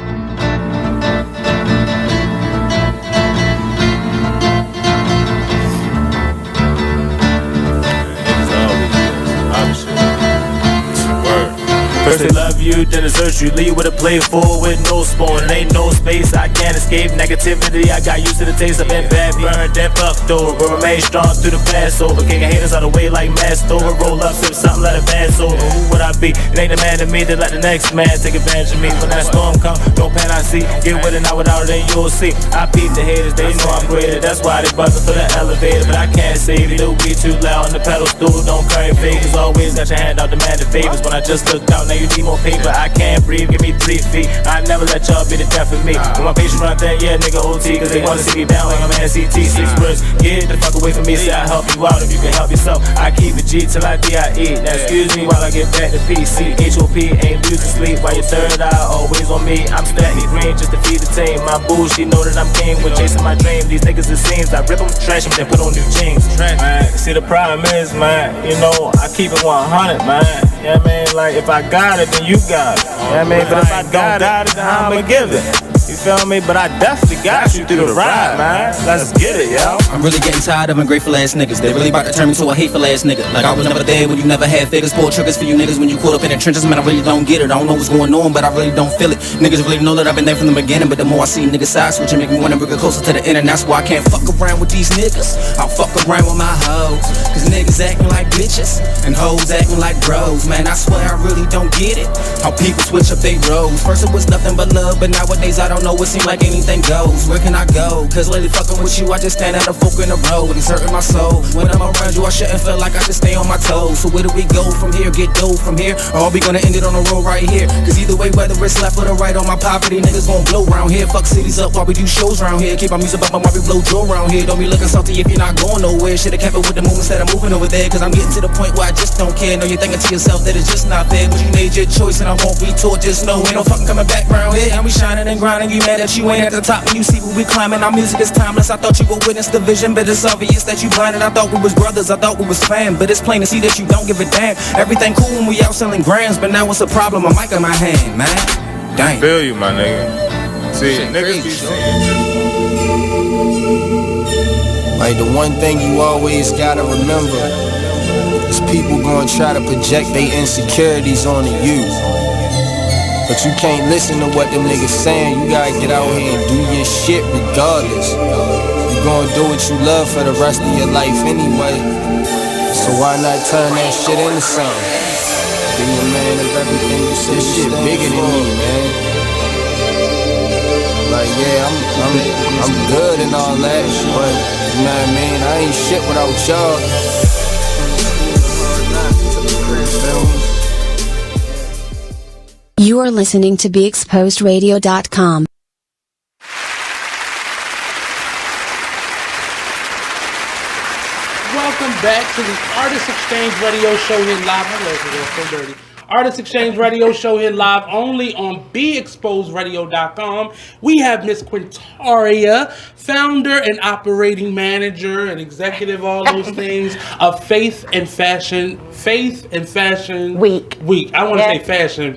First they love you, then desert you. Leave with a plate full with no spoon. Ain't no space, I can't escape negativity. I got used to the taste. I've been bad, burned, then fucked over. But remain strong through the past over. Kicking haters out of the way like mast over. Roll up, sip something, let it pass over. Who would I be? It ain't the man to me to let the next man take advantage of me. When that storm come, no pan I see. Get with it, not without it, then you'll see. I peep the haters, they know I'm greater. That's why they buzzing for the elevator. But I can't save it, it'll be too loud on the pedal stool. Don't carry fakers, always got your hand out demanding favors. When I just looked out, now you need more paper. I can't breathe, give me 3 feet. I never let y'all be the death of me. When my patients run that, yeah, nigga OT. Cause they wanna see me down like I'm NCT. 6 words, get the fuck away from me. Say I help you out if you can help yourself. I keep it G till I DIE. Now excuse me while I get back to PC. HOP ain't used to sleep while your third eye always on me. I'm stacking green just to feed the team. My boo, she know that I'm king with chasing my dream. These niggas it seems I rip them, trash them, then put on new jeans. Man, see the problem is, man, you know, I keep it 100, man. Yeah, man, like if I got it, then you got it. Yeah, man, but if I don't got it, then I'ma give it. You feel me? But I definitely got you through the ride, man. Let's get it, yo. I'm really getting tired of ungrateful ass niggas. They really about to turn me to a hateful ass nigga. Like I was never there when you never had figures. Pull triggers for you niggas when you caught up in the trenches. Man, I really don't get it. I don't know what's going on, but I really don't feel it. Niggas really know that I've been there from the beginning, but the more I see niggas side switching, make me wanna bring it closer to the end, and that's why I can't fuck around with these niggas. I'll fuck around with my hoes, cause niggas acting like bitches and hoes acting like bros. Man, I swear I really don't get it. How people switch up they roles. First it was nothing but love, but nowadays I don't know. It seems like anything goes. Where can I go? Cause lately fucking with you, I just stand at a fork in the road. It's hurting my soul. When I'm around you, I shouldn't feel like I should stay on my toes. So where do we go from here? Get dough from here? Or are we gonna end it on the road right here? Cause either way, whether it's left or the right on my property, niggas gon' blow round here. Fuck cities up while we do shows round here. Keep our music bumpin' while we blow Joe round here. Don't be looking salty if you're not going nowhere. Should've kept it with the move instead of moving over there. Cause I'm getting to the point where I just don't care. Know you're thinking to yourself that it's just not fair, but you made your choice and I won't be taught. Just know ain't no fucking coming back round here. And we shining and grinding. You mad that you ain't at the top when you see what we climbing. Our music is timeless. I thought you would witness the vision, but it's obvious that you blinded. I thought we was brothers. I thought we was fam, but it's plain to see that you don't give a damn. Everything cool when we out selling grams, but now what's the problem? A mic in my hand, man. Dang. Feel you, my nigga. See, niggas be like the one thing you always gotta remember is people gonna try to project their insecurities onto you. But you can't listen to what them niggas saying. You gotta get out here and do your shit regardless. You gonna do what you love for the rest of your life anyway. So why not turn that shit into something? Be a man of everything you say. This shit bigger than me, man. Like yeah, I'm good and all that, but you know what I mean? I ain't shit without y'all. You are listening to BeExposedRadio.com. Welcome back to the Artist Exchange Radio Show here live. My legs are so dirty. Artist Exchange Radio Show here live only on BeExposedRadio.com. We have Miss Quintaria, founder and operating manager and executive, all those things, of Faith and Fashion Week. I want to say Fashion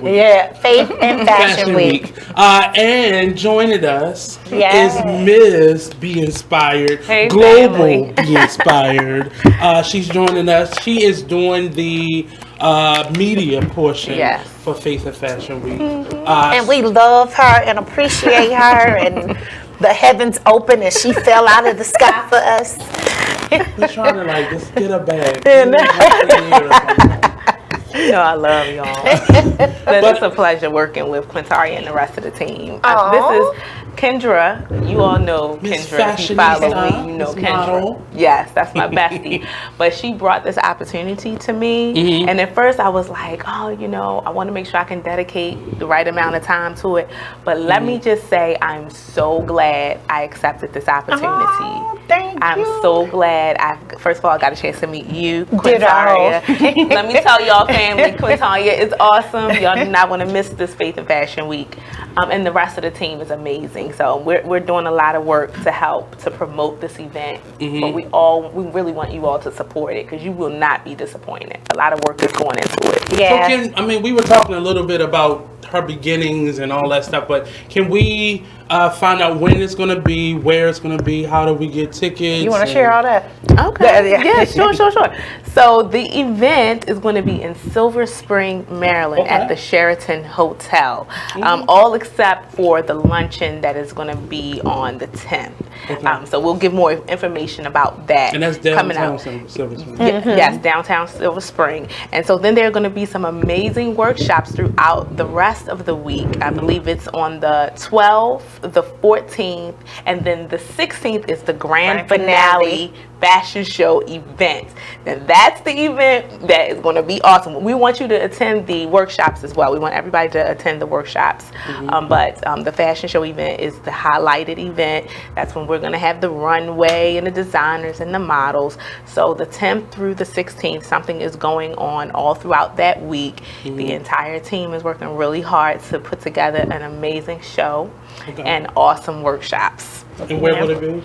Week. Yeah, Faith and Fashion Week. And joining us Yes. is Ms. Be Inspired, Hey, Global family. Be Inspired. She's joining us. She is doing the media portion for Faith and Fashion Week. And we love her and appreciate her, and the heavens open and she fell out of the sky for us. We're trying to like just get her back. You know I love y'all. But it's a pleasure working with Quintaria and the rest of the team. This is Kendra. You all know Kendra. If you follow me, you know Kendra. Yes, that's my bestie. But she brought this opportunity to me. And at first I was like, oh, you know, I want to make sure I can dedicate the right amount of time to it. But let me just say, I'm so glad I accepted this opportunity. I'm so glad first of all, I got a chance to meet you, Quintaria. Let me tell y'all, family, Quintaria is awesome. Y'all do not want to miss this Faith and Fashion Week. And the rest of the team is amazing. So we're doing a lot of work to help to promote this event. But we really want you all to support it because you will not be disappointed. A lot of work is going into it. Yeah. So we were talking a little bit about her beginnings and all that stuff, but can we find out when it's going to be, where it's going to be, how do we get tickets? You want to share all that? Okay. Yeah, sure. So the event is going to be in Silver Spring, Maryland at the Sheraton Hotel. All except for the luncheon that is going to be on the 10th. So we'll give more information about that. And that's downtown Silver Spring. Yes, downtown Silver Spring. And so then there are going to be some amazing workshops throughout the rest of the week. I believe it's on the 12th, the 14th, and then the 16th is the grand finale fashion show event. Now that's the event that is going to be awesome. We want you to attend the workshops as well. We want everybody to attend the workshops. But the fashion show event is the highlighted event. That's when we're going to have the runway and the designers and the models. So the 10th through the 16th, something is going on all throughout that week. The entire team is working really hard to put together an amazing show and awesome workshops. And where will it be?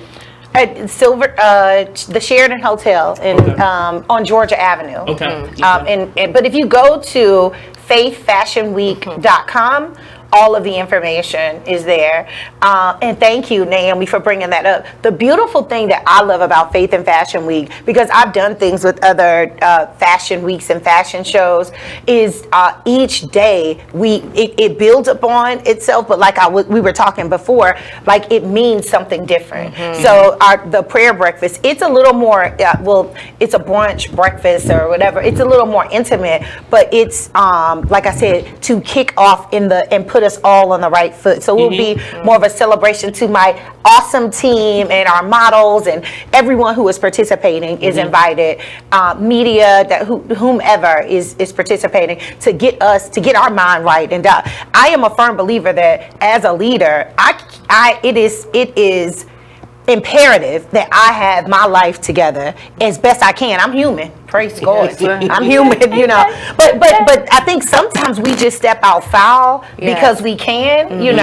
At the Sheraton Hotel on Georgia Avenue. Mm-hmm. But if you go to faithfashionweek.com all of the information is there. And thank you, Naomi, for bringing that up. The beautiful thing that I love about Faith and Fashion Week, because I've done things with other fashion weeks and fashion shows, is each day it builds upon itself. But like we were talking before, like it means something different. So the prayer breakfast, it's a little more, it's a brunch breakfast or whatever. It's a little more intimate, but it's like I said, to kick off and put us all on the right foot. So we'll be more of a celebration to my awesome team and our models, and everyone who is participating is invited. Media, whomever is participating, to get our mind right. And I am a firm believer that as a leader, it is imperative that I have my life together as best I can. I'm human. Praise God. I'm human, But I think sometimes we just step out foul because we can, and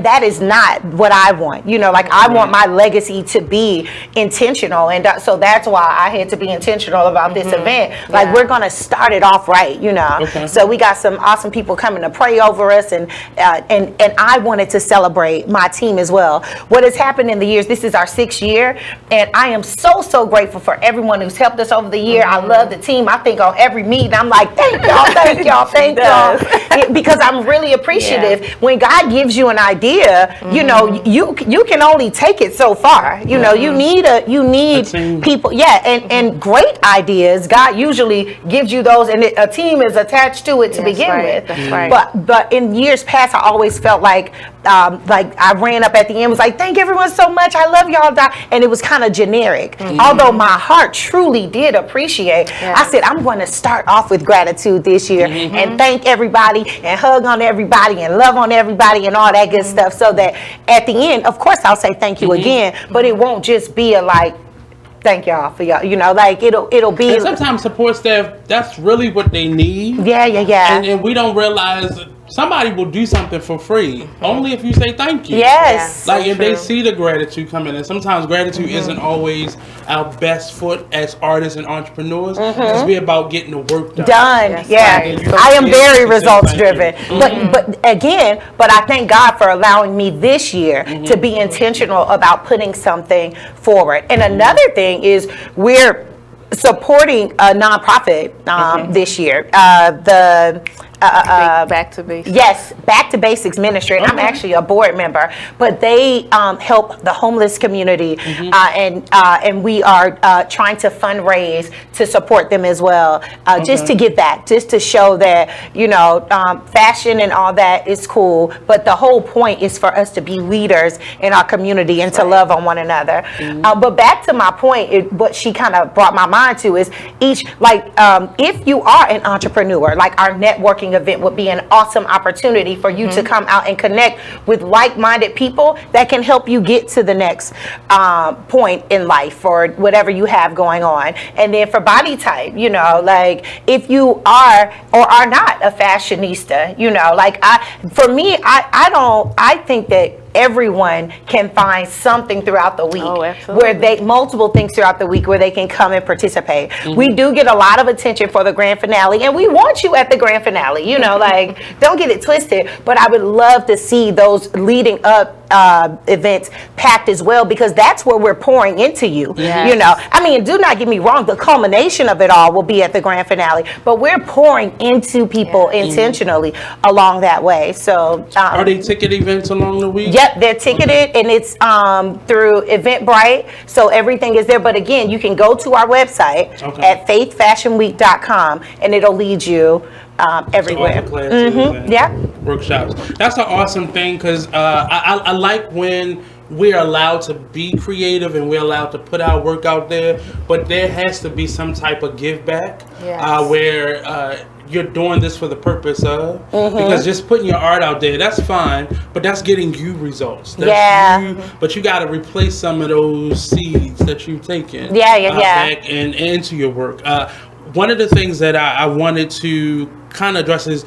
that is not what I want. Like I want my legacy to be intentional, and so that's why I had to be intentional about this event. Like we're gonna start it off right, Okay. So we got some awesome people coming to pray over us, and I wanted to celebrate my team as well. What has happened in the years? This is our 6th year, and I am so grateful for everyone who's helped us over the year. I love the team. I think on every meeting I'm like, thank y'all. Because I'm really appreciative. When God gives you an idea, you can only take it so far. You need people. And great ideas, God usually gives you those, and a team is attached to it to begin with. That's right. But in years past, I always felt like I ran up at the end, was like, thank everyone so much. I love y'all. And it was kind of generic. Although my heart truly did appreciate. I said, I'm going to start off with gratitude this year and thank everybody and hug on everybody and love on everybody and all that good stuff, so that at the end, of course, I'll say thank you again, but it won't just be thank y'all for y'all, like it'll be. And sometimes support staff, that's really what they need. Yeah. And we don't realize that somebody will do something for free only if you say thank you. Yes. Like if they see the gratitude coming in. Sometimes gratitude isn't always our best foot as artists and entrepreneurs. It's be about getting the work done. I am very results driven. But I thank God for allowing me this year to be intentional about putting something forward. And another thing is we're supporting a nonprofit this year. Back to Basics. Yes, Back to Basics Ministry. And I'm actually a board member, but they help the homeless community, and we are trying to fundraise to support them as well, just to give back, just to show that fashion and all that is cool, but the whole point is for us to be leaders in our community and to love on one another. But back to my point, what she kind of brought my mind to is if you are an entrepreneur, like our networking event would be an awesome opportunity for you to come out and connect with like-minded people that can help you get to the next point in life or whatever you have going on. And then for body type, if you are or are not a fashionista, I think that everyone can find something throughout the week multiple things throughout the week where they can come and participate. We do get a lot of attention for the grand finale, and we want you at the grand finale, don't get it twisted, but I would love to see those leading up events packed as well, because that's where we're pouring into you. Do not get me wrong, the culmination of it all will be at the grand finale, but we're pouring into people intentionally along that way. So are they ticket events along the week? Yep, they're ticketed, and it's through Eventbrite, so everything is there. But again, you can go to our website at faithfashionweek.com, and it'll lead you everywhere. Workshops. That's an awesome thing, because I like when we're allowed to be creative and we're allowed to put our work out there, but there has to be some type of give back where you're doing this for the purpose of, because just putting your art out there, that's fine, but that's getting you results. But you got to replace some of those seeds that you've taken back and into your work. One of the things that I wanted to kind of address is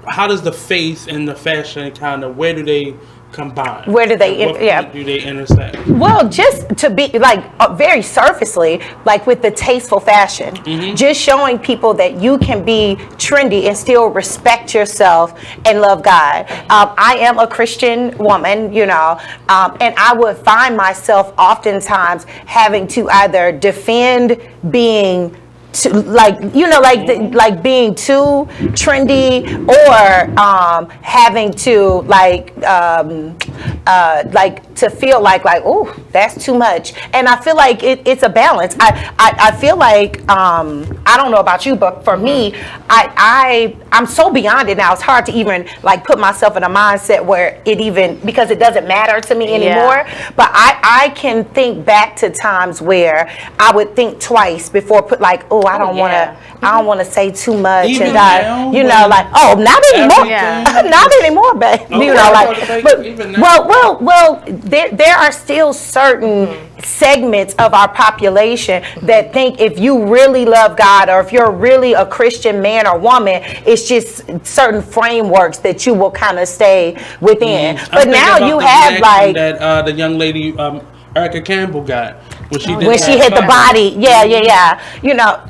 how does the faith and the fashion where do they combine? Where do they? At what point do they intersect? Well, just to be like very surfacely, like with the tasteful fashion, just showing people that you can be trendy and still respect yourself and love God. I am a Christian woman, you know, and I would find myself oftentimes having to either defend being like being too trendy, or having to to feel like oh, that's too much. And I feel like it's a balance. I feel like I don't know about you, but for me, I'm so beyond it now. It's hard to even like put myself in a mindset where because it doesn't matter to me anymore. But I can think back to times where I would think twice before I don't want to say too much. Even now, not anymore. Not anymore, babe. Okay. You know, there are still certain segments of our population that think if you really love God, or if you're really a Christian man or woman, it's just certain frameworks that you will kind of stay within. But now you have that the young lady Erica Campbell got when she hit the body. Yeah. You know,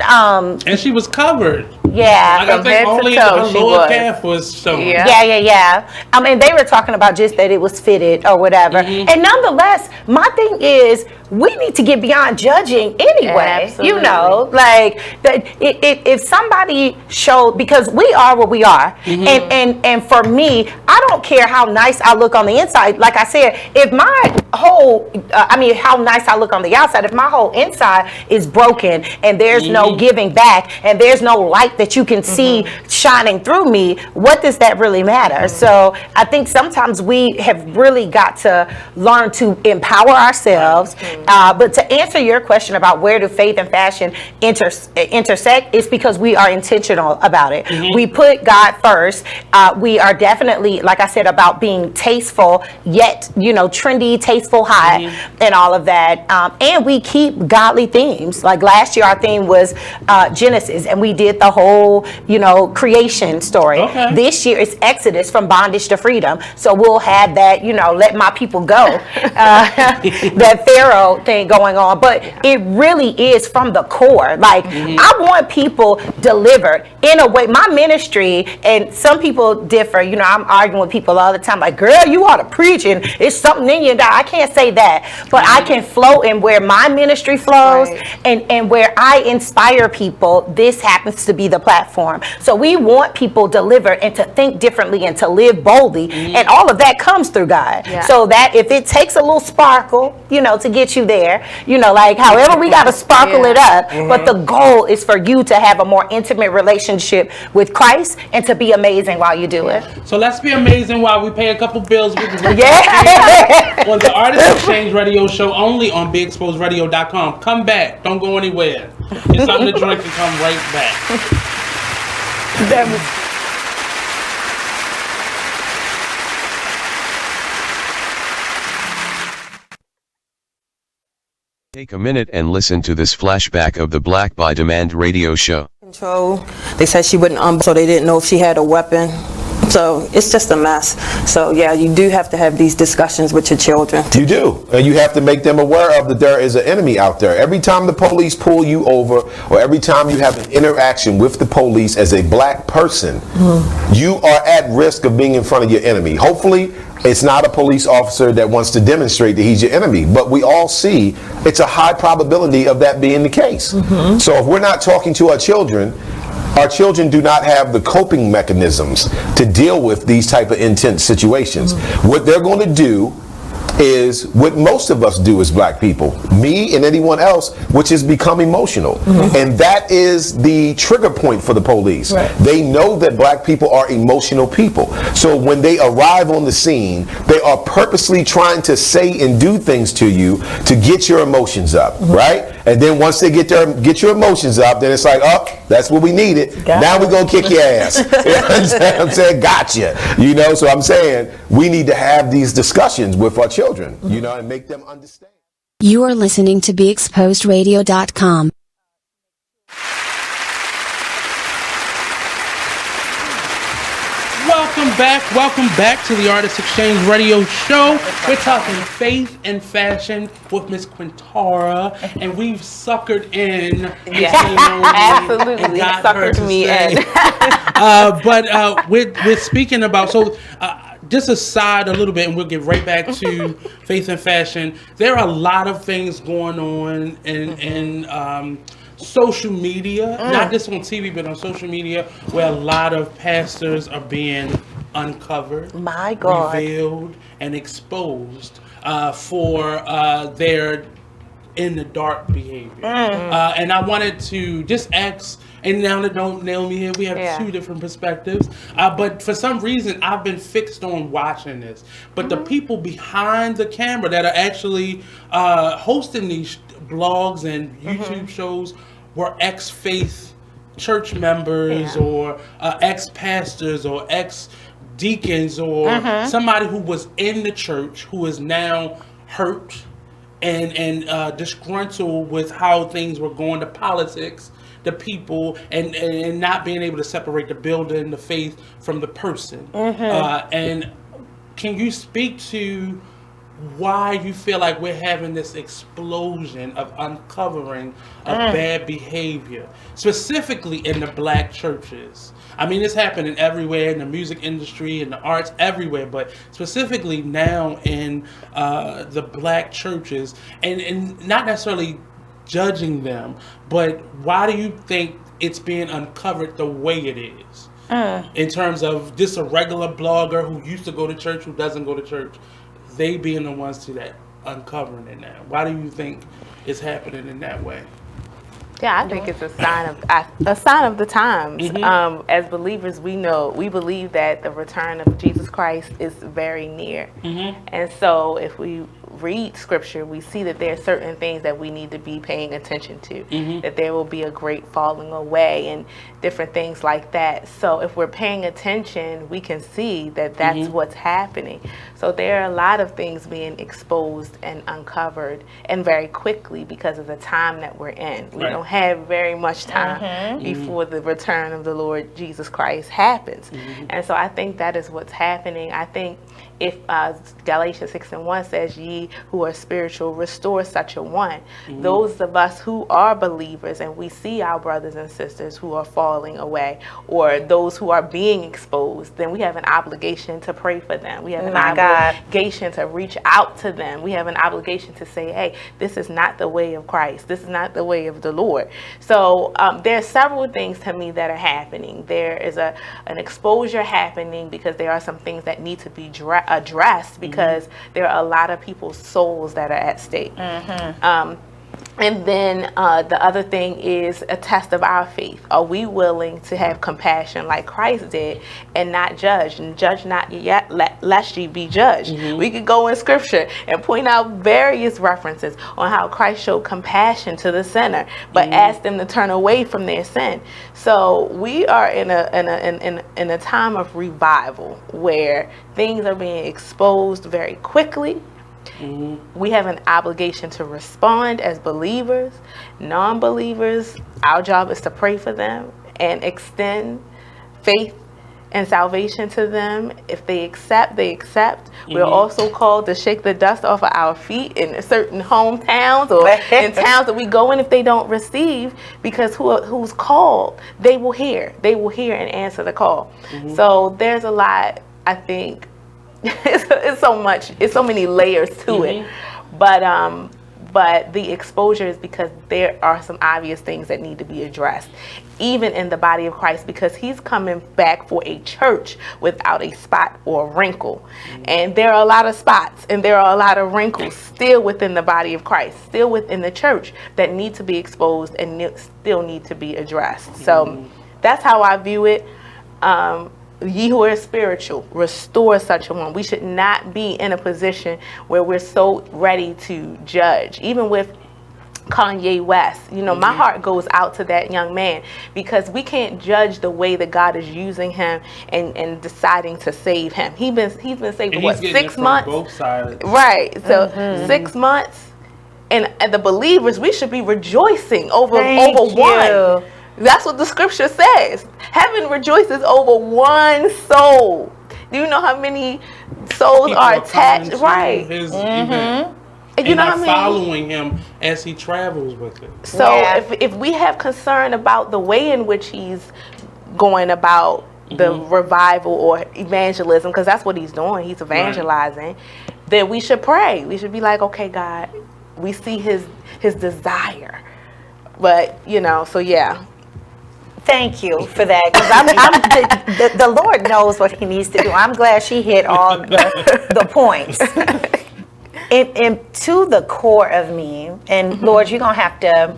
and she was covered. Yeah, I think only her lower calf was showing. Yeah. I mean, they were talking about just that it was fitted or whatever. And nonetheless, my thing is, we need to get beyond judging anyway. You know, like that. If somebody showed, because we are what we are, and for me, I don't care how nice I look on the inside. Like I said, if my whole, how nice I look on the outside, if my whole inside is broken and there's no giving back and there's no light that you can see shining through me, what does that really matter? So I think sometimes we have really got to learn to empower ourselves. But to answer your question about where do faith and fashion intersect, it's because we are intentional about it. We put God first. We are definitely, like I said, about being tasteful, yet, trendy, tasteful, hot, and all of that. And we keep godly themes. Like last year, our theme was Genesis, and we did the whole, creation story. This year, it's Exodus, from bondage to freedom. So we'll have that, let my people go, that Pharaoh thing going on. But it really is from the core. Like, I want people delivered in a way. My ministry, and some people differ, I'm arguing with people all the time, like, girl, you ought to preach, and it's something in you. I can't say that, but I can flow in where my ministry flows, and where I inspire people. This happens to be the platform. So we want people delivered and to think differently and to live boldly, and all of that comes through God. So that if it takes a little sparkle, to get you there, like however we got to sparkle it up, but the goal is for you to have a more intimate relationship with Christ and to be amazing while you do it. So let's be amazing while we pay a couple bills. We can on the Artist Exchange Radio Show, only on BeExposedRadio.com. Come back. Don't go anywhere. Get something to drink and come right back. Take a minute and listen to this flashback of the Black by Demand radio show. Control. They said she wouldn't, so they didn't know if she had a weapon. So it's just a mess. So yeah, you do have to have these discussions with your children. You do. And you have to make them aware of that there is an enemy out there. Every time the police pull you over, or every time you have an interaction with the police as a black person, you are at risk of being in front of your enemy. Hopefully, it's not a police officer that wants to demonstrate that he's your enemy, but we all see it's a high probability of that being the case. So if we're not talking to our children do not have the coping mechanisms to deal with these type of intense situations. What they're going to do is what most of us do as black people, me and anyone else, which is become emotional. And that is the trigger point for the police. They know that black people are emotional people. So when they arrive on the scene, they are purposely trying to say and do things to you to get your emotions up, right? And then once they get your emotions up, then it's like, oh, that's what we needed. Now we're going to kick your ass. You know what I'm saying? Gotcha. So I'm saying we need to have these discussions with our children, and make them understand. You are listening to BeExposedRadio.com. Welcome back to the Artist Exchange Radio Show. We're talking faith and fashion with Miss Quintaria, and we've suckered in. Absolutely, suckered me in. But we're speaking about just aside a little bit, and we'll get right back to faith and fashion. There are a lot of things going on in social media, not just on TV, but on social media, where a lot of pastors are being uncovered, revealed, and exposed for their in the dark behavior. And I wanted to just ask, and now that don't nail me here, we have two different perspectives. But for some reason, I've been fixed on watching this. But the people behind the camera that are actually hosting these blogs and YouTube shows were ex-faith church members or ex-pastors or ex-deacons or somebody who was in the church who is now hurt and disgruntled with how things were going, to politics, the people, and not being able to separate the building, the faith from the person. And can you speak to why you feel like we're having this explosion of uncovering of bad behavior, specifically in the black churches? I mean, it's happening everywhere in the music industry, in the arts, everywhere, but specifically now in the black churches, and not necessarily judging them, but why do you think it's being uncovered the way it is? In terms of just a regular blogger who used to go to church, who doesn't go to church, they being the ones that uncovering it now. Why do you think it's happening in that way? Yeah, I think it's a sign of the times. As believers, we believe that the return of Jesus Christ is very near. And so if we read scripture, we see that there are certain things that we need to be paying attention to, that there will be a great falling away and different things like that. So if we're paying attention, we can see that that's what's happening. So there are a lot of things being exposed and uncovered, and very quickly, because of the time that we're in. We don't have very much time before the return of the Lord Jesus Christ happens. And so I think that is what's happening. I think if Galatians 6:1 says, ye who are spiritual, restore such a one. Those of us who are believers and we see our brothers and sisters who are falling away, or those who are being exposed, then we have an obligation to pray for them. We have an obligation to reach out to them. We have an obligation to say, hey, this is not the way of Christ. This is not the way of the Lord. So there are several things to me that are happening. There is an exposure happening because there are some things that need to be addressed, because there are a lot of people's souls that are at stake. And then the other thing is a test of our faith. Are we willing to have compassion like Christ did and not judge? And judge not yet, lest ye be judged. We could go in scripture and point out various references on how Christ showed compassion to the sinner, but asked them to turn away from their sin. So we are in a time of revival where things are being exposed very quickly. We have an obligation to respond as believers. Non-believers, our job is to pray for them and extend faith and salvation to them. If they accept, they accept. We're also called to shake the dust off of our feet in certain hometowns or in towns that we go in if they don't receive, because who's called, they will hear. They will hear and answer the call. So there's a lot, I think. It's so much. It's so many layers to it, but the exposure is because there are some obvious things that need to be addressed, even in the body of Christ, because He's coming back for a church without a spot or a wrinkle, and there are a lot of spots and there are a lot of wrinkles still within the body of Christ, still within the church, that need to be exposed and still need to be addressed. So that's how I view it. Ye who are spiritual, restore such a one. We should not be in a position where we're so ready to judge. Even with Kanye West, my heart goes out to that young man, because we can't judge the way that God is using him and deciding to save him. He's been saved for what, 6 months? Both sides. Right. So 6 months, and the believers, we should be rejoicing over one. That's what the scripture says. Heaven rejoices over one soul. Do you know how many souls People are attached? Right. His event. And you know what I mean? Following him as he travels with it. So if we have concern about the way in which he's going about the revival or evangelism, because that's what he's doing, he's evangelizing, then we should pray. We should be like, okay, God, we see his desire. But, you know, so yeah. Thank you for that, because the Lord knows what he needs to do. I'm glad she hit all the points. And to the core of me, and Lord, you're going to have to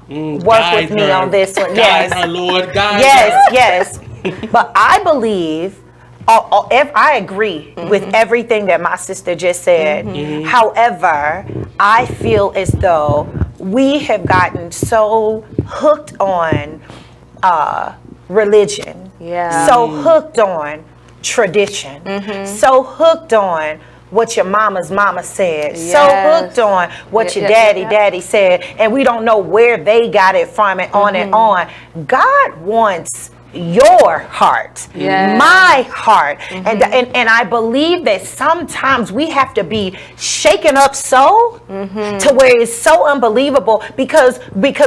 work with me on this one. Guide her, Lord. Guide yes. But I believe, I agree with everything that my sister just said. However, I feel as though we have gotten so hooked on religion, so hooked on tradition, so hooked on what your mama's mama said, so hooked on what your daddy said, and we don't know where they got it from, and on and on. God wants your heart, my heart, and I believe that sometimes we have to be shaken up to where it's so unbelievable because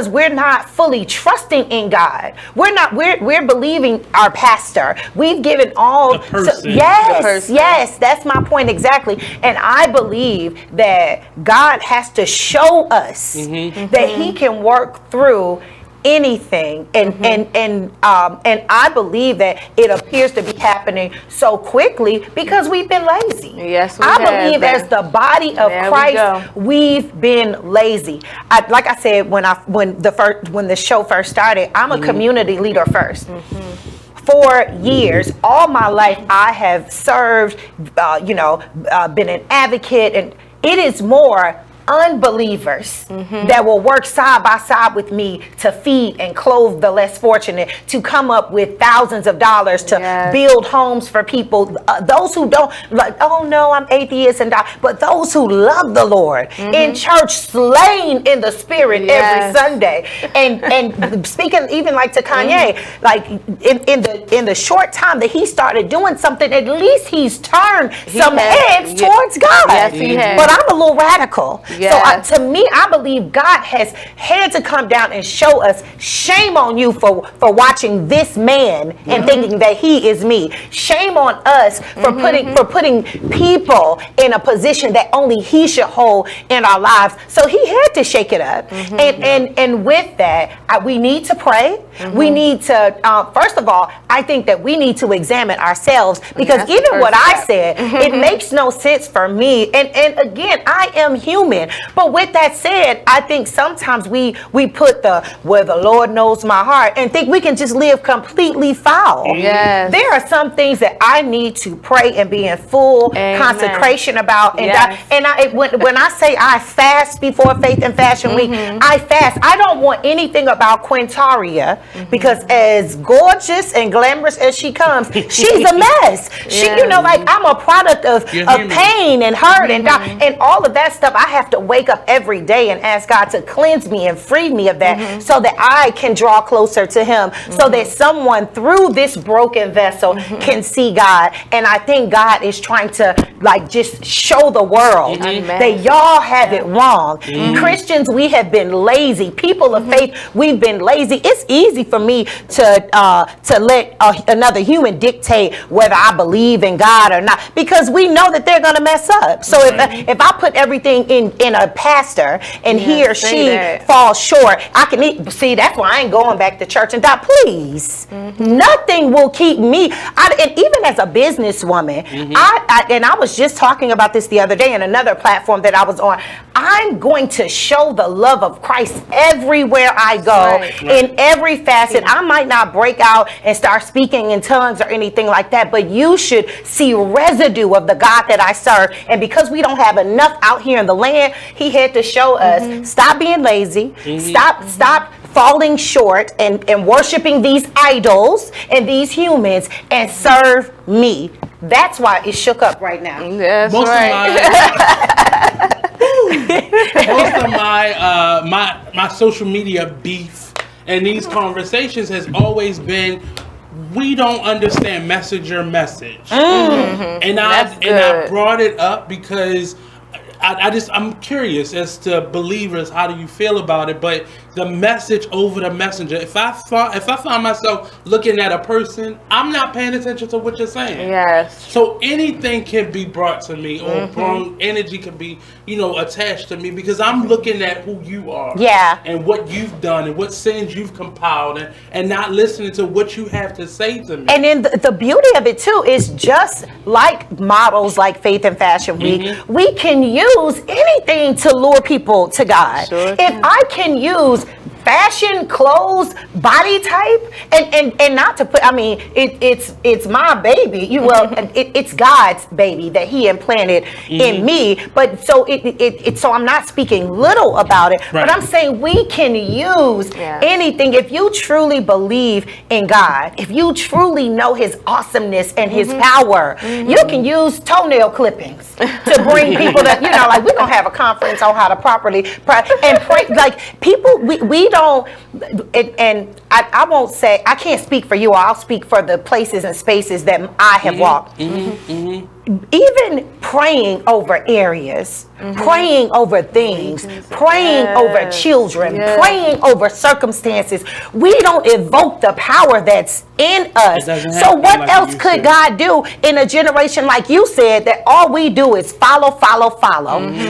we're not fully trusting in God. We're believing our pastor. We've given all yes, that's my point exactly. And I believe that God has to show us that he can work through anything, and I believe that it appears to be happening so quickly because we've been lazy. Yes, I believe as the body of Christ, we've been lazy. Like I said, when the show first started, I'm a community leader first. For years, all my life, I have served, been an advocate, and it is more unbelievers that will work side by side with me to feed and clothe the less fortunate, to come up with thousands of dollars to build homes for people, those who don't, like, oh no, I'm atheist, but those who love the Lord in church, slain in the spirit every Sunday, and speaking even like to Kanye, like in the short time that he started doing something, at least he's turned some heads towards God. Yes, he has. But I'm a little radical. So to me, I believe God has had to come down and show us, shame on you for watching this man and thinking that he is me. Shame on us for putting people in a position that only he should hold in our lives. So he had to shake it up. And with that, we need to pray. We need to, first of all, I think that we need to examine ourselves, because even what I said, it makes no sense for me. And again, I am human. But with that said, I think sometimes we put where the Lord knows my heart and think we can just live completely foul. Yes. There are some things that I need to pray and be in full consecration about. And when I say I fast before Faith and Fashion Week, I fast. I don't want anything about Quintaria, because as gorgeous and glamorous as she comes, she's a mess. She, I'm a product of pain and hurt and all of that stuff. I have to wake up every day and ask God to cleanse me and free me of that, so that I can draw closer to him, so that someone through this broken vessel can see God. And I think God is trying to just show the world that y'all have it wrong. Christians, we have been lazy. People of faith, we've been lazy. It's easy for me to let another human dictate whether I believe in God or not, because we know that they're going to mess up. So if I put everything in a pastor and he or she falls short, I can see. That's why I ain't going back to church. And God, please, nothing will keep me. And even as a businesswoman, I was just talking about this the other day in another platform that I was on. I'm going to show the love of Christ everywhere I go, in every facet. I might not break out and start speaking in tongues or anything like that, but you should see residue of the God that I serve. And because we don't have enough out here in the land, he had to show us, stop being lazy, stop falling short and worshiping these idols and these humans, and serve me. That's why it's shook up right now. That's most of my social media beef and these conversations has always been, we don't understand messenger message. And I brought it up because I'm curious as to believers, how do you feel about it? But the message over the messenger. If I find myself looking at a person, I'm not paying attention to what you're saying. Yes. So anything can be brought to me, or energy can be, attached to me, because I'm looking at who you are. Yeah. And what you've done and what sins you've compiled, and not listening to what you have to say to me. And then the beauty of it too is, just like models like Faith and Fashion Week, we can use anything to lure people to God. Sure. If I can use fashion, clothes, body type, and not to put, it's my baby. It's God's baby that He implanted in me. But so so I'm not speaking little about it, but I'm saying we can use anything. If you truly believe in God, if you truly know His awesomeness and His power, you can use toenail clippings to bring people that, like we're gonna have a conference on how to properly and pray. Like people, we don't, and I won't say, I can't speak for you, I'll speak for the places and spaces that I have walked. Even praying over areas, praying over things, praying over children, praying over circumstances, we don't evoke the power that's in us. So what else could God do in a generation, like you said, that all we do is follow.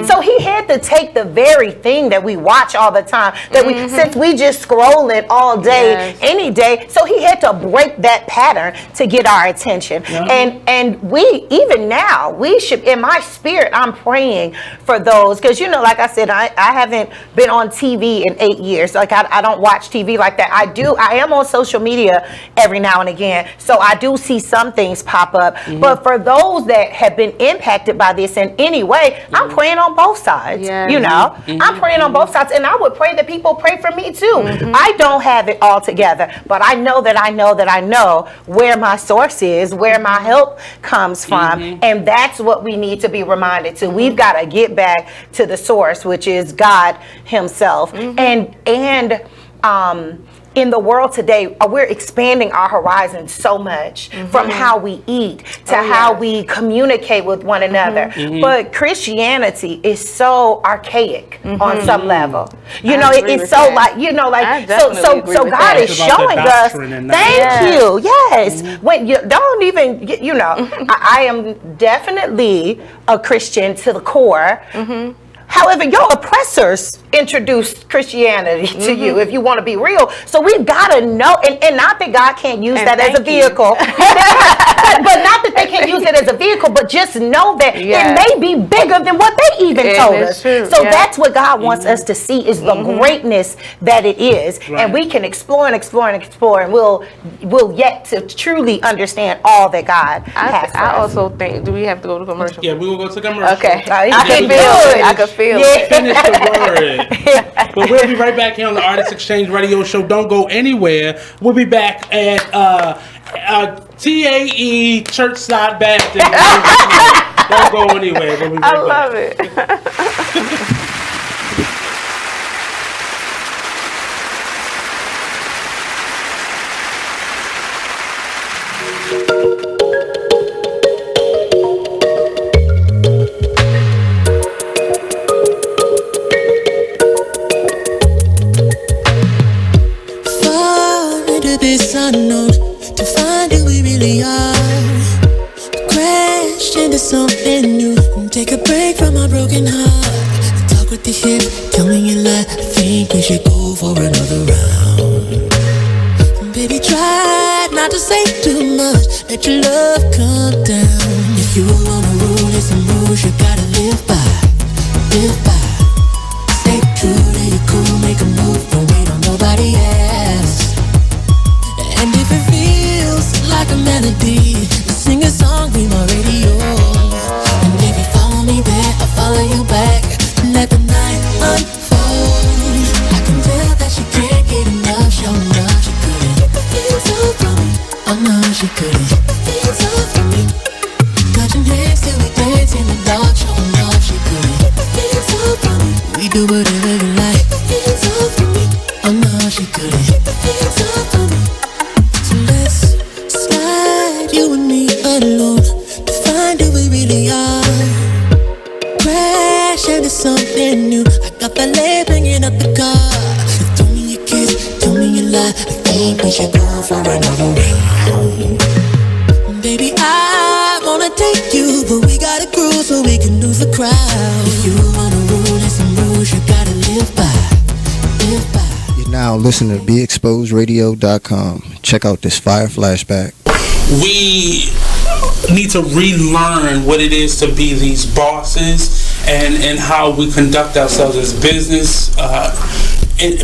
So He had to take the very thing that we watch all the time, that we, since we just scrolling all day, any day, so He had to break that pattern to get our attention. And we, even now, we should, in my spirit, I'm praying for those, because like I said, I haven't been on TV in 8 years. Like I don't watch TV like that. I am on social media every now and again, so I do see some things pop up. But for those that have been impacted by this in any way, I'm praying on both sides. I'm praying on both sides, and I would pray that people pray for me too. I don't have it all together, but I know that I know where my source is, where my help comes from, and that's what we need to be reminded to. We've got to get back to the source, which is God Himself. And in the world today, we're expanding our horizons so much, from how we eat to how we communicate with one another. But Christianity is so archaic on some level. It's so that. So God is showing us. Thank you. Yes. When you don't even, I am definitely a Christian to the core. However, your oppressors introduced Christianity to you, if you want to be real. So we've got to know, and not that God can't use that as a vehicle, but not that they can't use it as a vehicle, but just know that it may be bigger than what they even told us. So that's what God wants us to see, is the greatness that it is. And we can explore and explore and explore, and we'll yet to truly understand all that God has for us. I also think, do we have to go to commercial? Yeah, we will go to commercial. Okay. I can feel it. I can feel it. Finish the word. But we'll be right back here on the Artist Exchange Radio Show. Don't go anywhere. We'll be back at TAE Churchside Baptist. Don't go anywhere. We'll be right back. I love it. This unknown, to find who we really are. Crash into something new, take a break from our broken heart. Talk with the hip, tell me you lie. I think we should go for another round. Baby, try not to say too much, let your love come down. If you wanna rule, it's some rules you gotta live by. Stay true to your cool, make a move, don't wait on nobody else. And if it feels like a melody, sing a song, be my radio. And if you follow me there, I'll follow you back. Let the night unfold. I can tell that she can't get enough, show enough. She couldn't get the feels off from me. Oh no, she couldn't get the feels off from me. Touching hands till we dance in the dark, show enough. She couldn't get the feels off from me. We do whatever you like. Get the feels off from me. Oh no, she couldn't. we should go for another round. Baby, I wanna take you, but we gotta groove so we can lose the crowd. If you wanna rule, there's some rules you gotta live by. Live by. You're now listening to BeExposedRadio.com. Check out this fire flashback. We need to relearn what it is to be these bosses and how we conduct ourselves as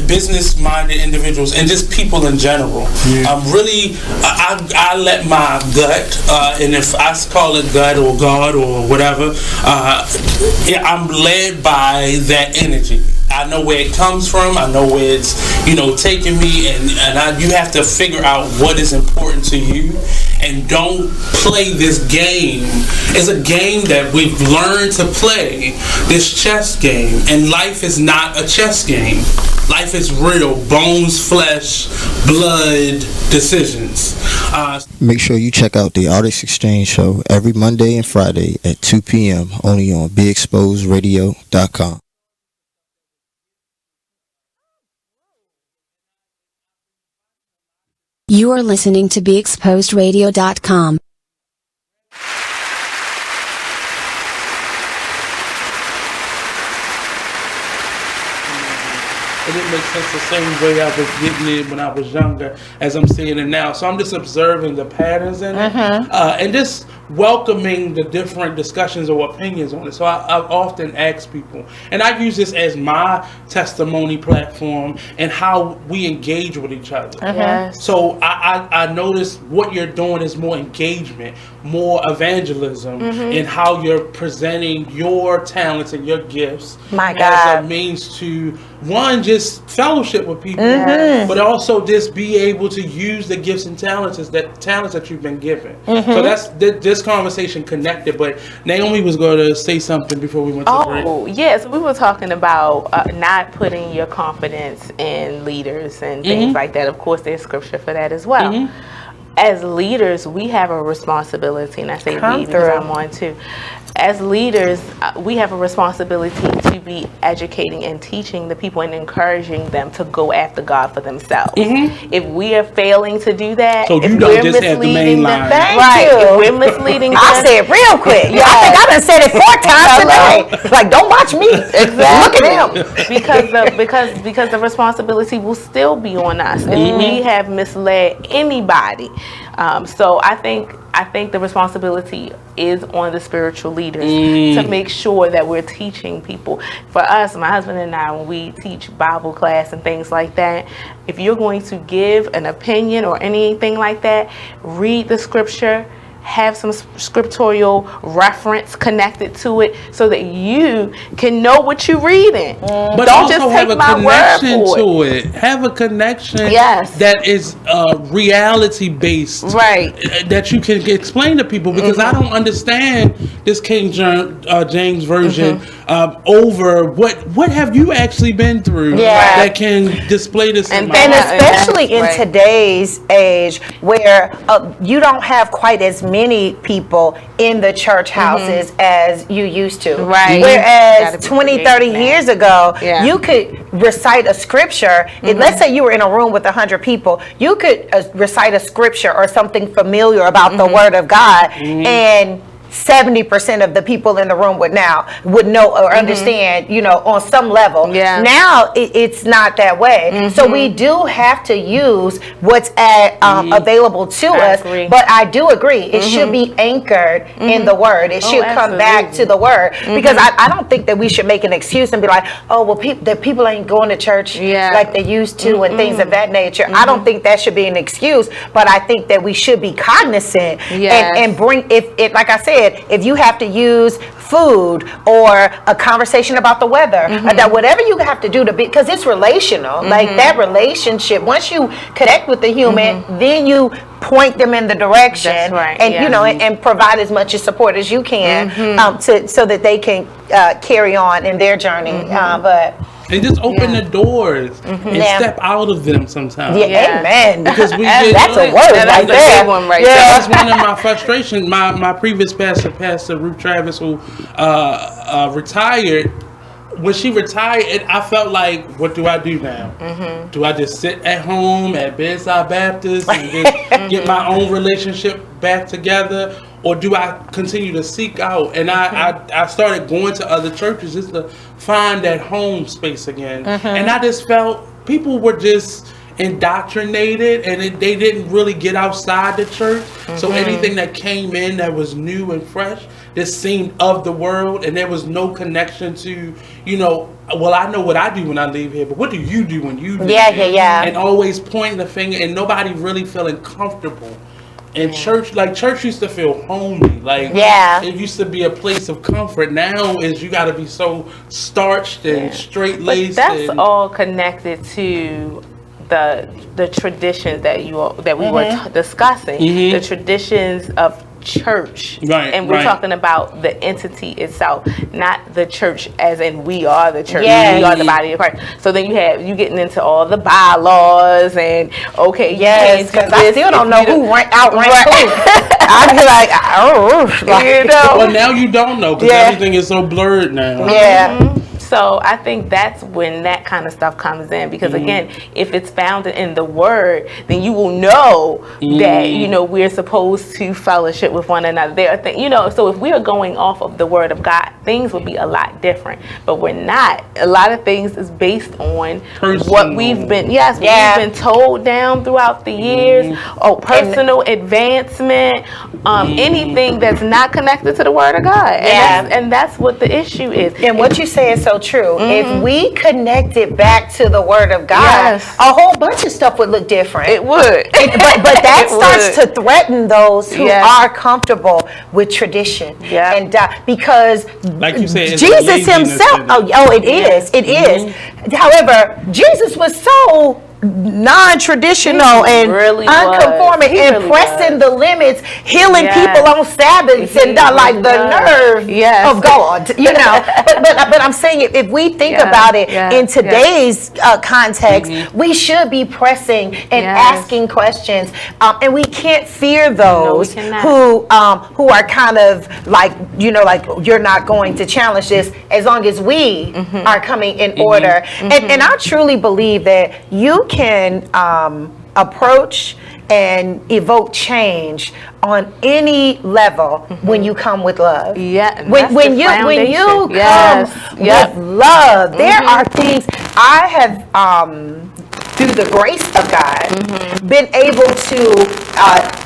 business-minded individuals and just people in general. I let my gut, and if I call it gut or God or whatever, I'm led by that energy. I know where it comes from. I know where it's, taking me, and you have to figure out what is important to you, and don't play this game. It's a game that we've learned to play, this chess game, and life is not a chess game. Life is real, bones, flesh, blood, decisions. Make sure you check out the Artist Exchange Show every Monday and Friday at 2 p.m. only on BeExposedRadio.com. You are listening to BeExposedRadio.com. It didn't make sense the same way I was getting it when I was younger as I'm seeing it now. So I'm just observing the patterns in it, and just welcoming the different discussions or opinions on it. So I often ask people, and I use this as my testimony platform and how we engage with each other. Yes. So I notice what you're doing is more engagement, more evangelism in how you're presenting your talents and your gifts as a means to, one, just fellowship with people, but also just be able to use the gifts and talents that you've been given. So that's this conversation connected. But Naomi was going to say something before we went to break. Oh, yes. We were talking about not putting your confidence in leaders and things like that. Of course, there's scripture for that as well. As leaders, we have a responsibility, and I say we because I'm one too. As leaders, we have a responsibility to be educating and teaching the people and encouraging them to go after God for themselves. If we are failing to do that, so if you don't just have the main line. If we're misleading them, I said it real quick. I think I done said it 4 times today. Like, don't watch me. Look at him. because the responsibility will still be on us if we have misled anybody. So I think the responsibility is on the spiritual leaders to make sure that we're teaching people. For us, my husband and I, when we teach Bible class and things like that, if you're going to give an opinion or anything like that, read the scripture, have some scriptorial reference connected to it so that you can know what you're reading. But don't also just have take a my word connection for to it. Have a connection that is reality based, that you can explain to people, because I don't understand this King James version over what have you actually been through that can display this, and especially in today's age where you don't have quite as many people in the church houses as you used to. Whereas 20, 30 years ago, you could recite a scripture. Let's say you were in a room with 100 people. You could recite a scripture or something familiar about the Word of God, and 70% of the people in the room would know or understand, on some level. Now it's not that way. So we do have to use what's available to us. But I do agree, it should be anchored in the Word. It should come back to the Word, because I don't think that we should make an excuse and be like, oh, well, people ain't going to church like they used to and things of that nature. I don't think that should be an excuse, but I think that we should be cognizant and bring, if like I said, if you have to use food or a conversation about the weather, that whatever you have to do to be, because it's relational, like that relationship, once you connect with the human, then you point them in the direction and and provide as much support as you can so that they can carry on in their journey. And just open the doors and step out of them sometimes. Amen. Because we that's a word right there. That's one of my frustrations. My previous pastor, Pastor Ruth Travis, who retired, when she retired, I felt like, what do I do now? Do I just sit at home at Bedside Baptist and just get my own relationship back together? Or do I continue to seek out? And I started going to other churches just to find that home space again. And I just felt people were just indoctrinated, and they didn't really get outside the church. So anything that came in that was new and fresh just seemed of the world, and there was no connection to, well, I know what I do when I leave here, but what do you do when you leave here? And always pointing the finger, and nobody really feeling comfortable. And church used to feel homey. It used to be a place of comfort. Now you got to be so starched and straight-laced. But that's all connected to the traditions that we were discussing. The traditions of church, and we're talking about the entity itself, not the church as in we are the church, we are the body of Christ. So then you getting into all the bylaws and because I still don't know who outranks who. I'd be like, Well, now you don't know because everything is so blurred now. So I think that's when that kind of stuff comes in, because again, if it's found in the Word, then you will know that we're supposed to fellowship with one another. There are so if we are going off of the Word of God, things would be a lot different. But we're not. A lot of things is based on what we've been we've been told down throughout the years. Personal advancement, anything that's not connected to the Word of God. And that's what the issue is. And what you say is so true. If we connect it back to the Word of God, a whole bunch of stuff would look different. It would. But that starts to threaten those who are comfortable with tradition. And because like you said, Jesus himself, it is. However, Jesus was so non-traditional and unconforming and pressing the limits, healing people on Sabbaths and like the nerve of God, But I'm saying if we think about it in today's context, we should be pressing and asking questions, and we can't fear those who are kind of like you're not going to challenge this as long as we are coming in order. And I truly believe that you can approach and evoke change on any level when you come with love. When you come with love, there are things I have through the grace of God been able to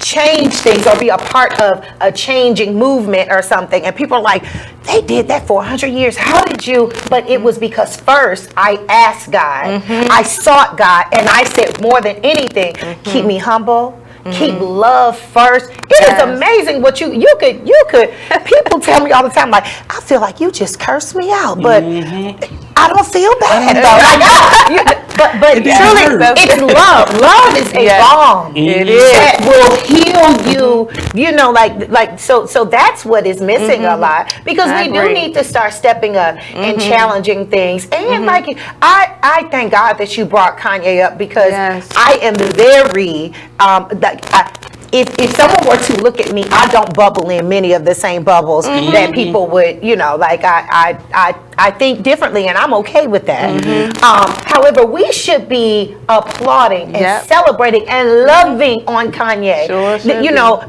change things or be a part of a changing movement or something, and people are like, they did that for 100 years. How did you? But it was because first I asked God, I sought God, and I said more than anything, keep me humble. Keep love first. It is amazing what you could. People tell me all the time, like, I feel like you just cursed me out, but I don't feel bad though. But truly, it's love. Love is a balm. It is that will heal you. So that's what is missing a lot, because we do need to start stepping up and challenging things. And I thank God that you brought Kanye up, because I am very if someone were to look at me, I don't bubble in many of the same bubbles that people would, I think differently, and I'm okay with that. However, we should be applauding and celebrating and loving on Kanye.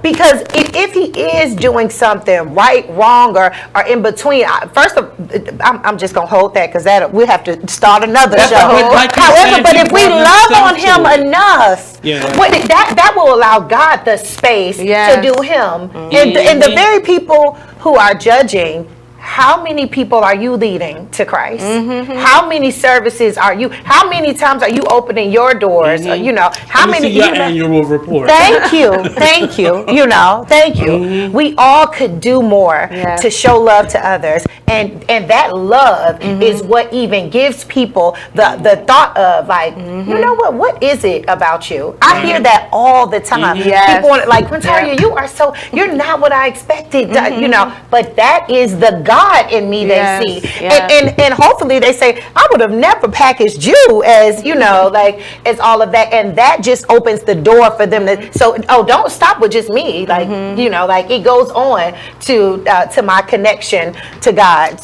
Because if he is doing something right, wrong, or in between, I'm just gonna hold that, because we'll have to start another show. However, but if we love on him enough, that will allow God the space to do him. And the very people who are judging, how many people are you leading to Christ? How many services are you? How many times are you opening your doors? How many? Your annual report. Thank you. Thank you. Thank you. We all could do more to show love to others, and that love is what even gives people the thought of you know what is it about you? I hear that all the time. People want like, Quintaria, you're not what I expected. But that is the God in me they see, and hopefully they say, I would have never packaged you as as all of that, and that just opens the door for them to. So don't stop with just me, it goes on to my connection to God. God.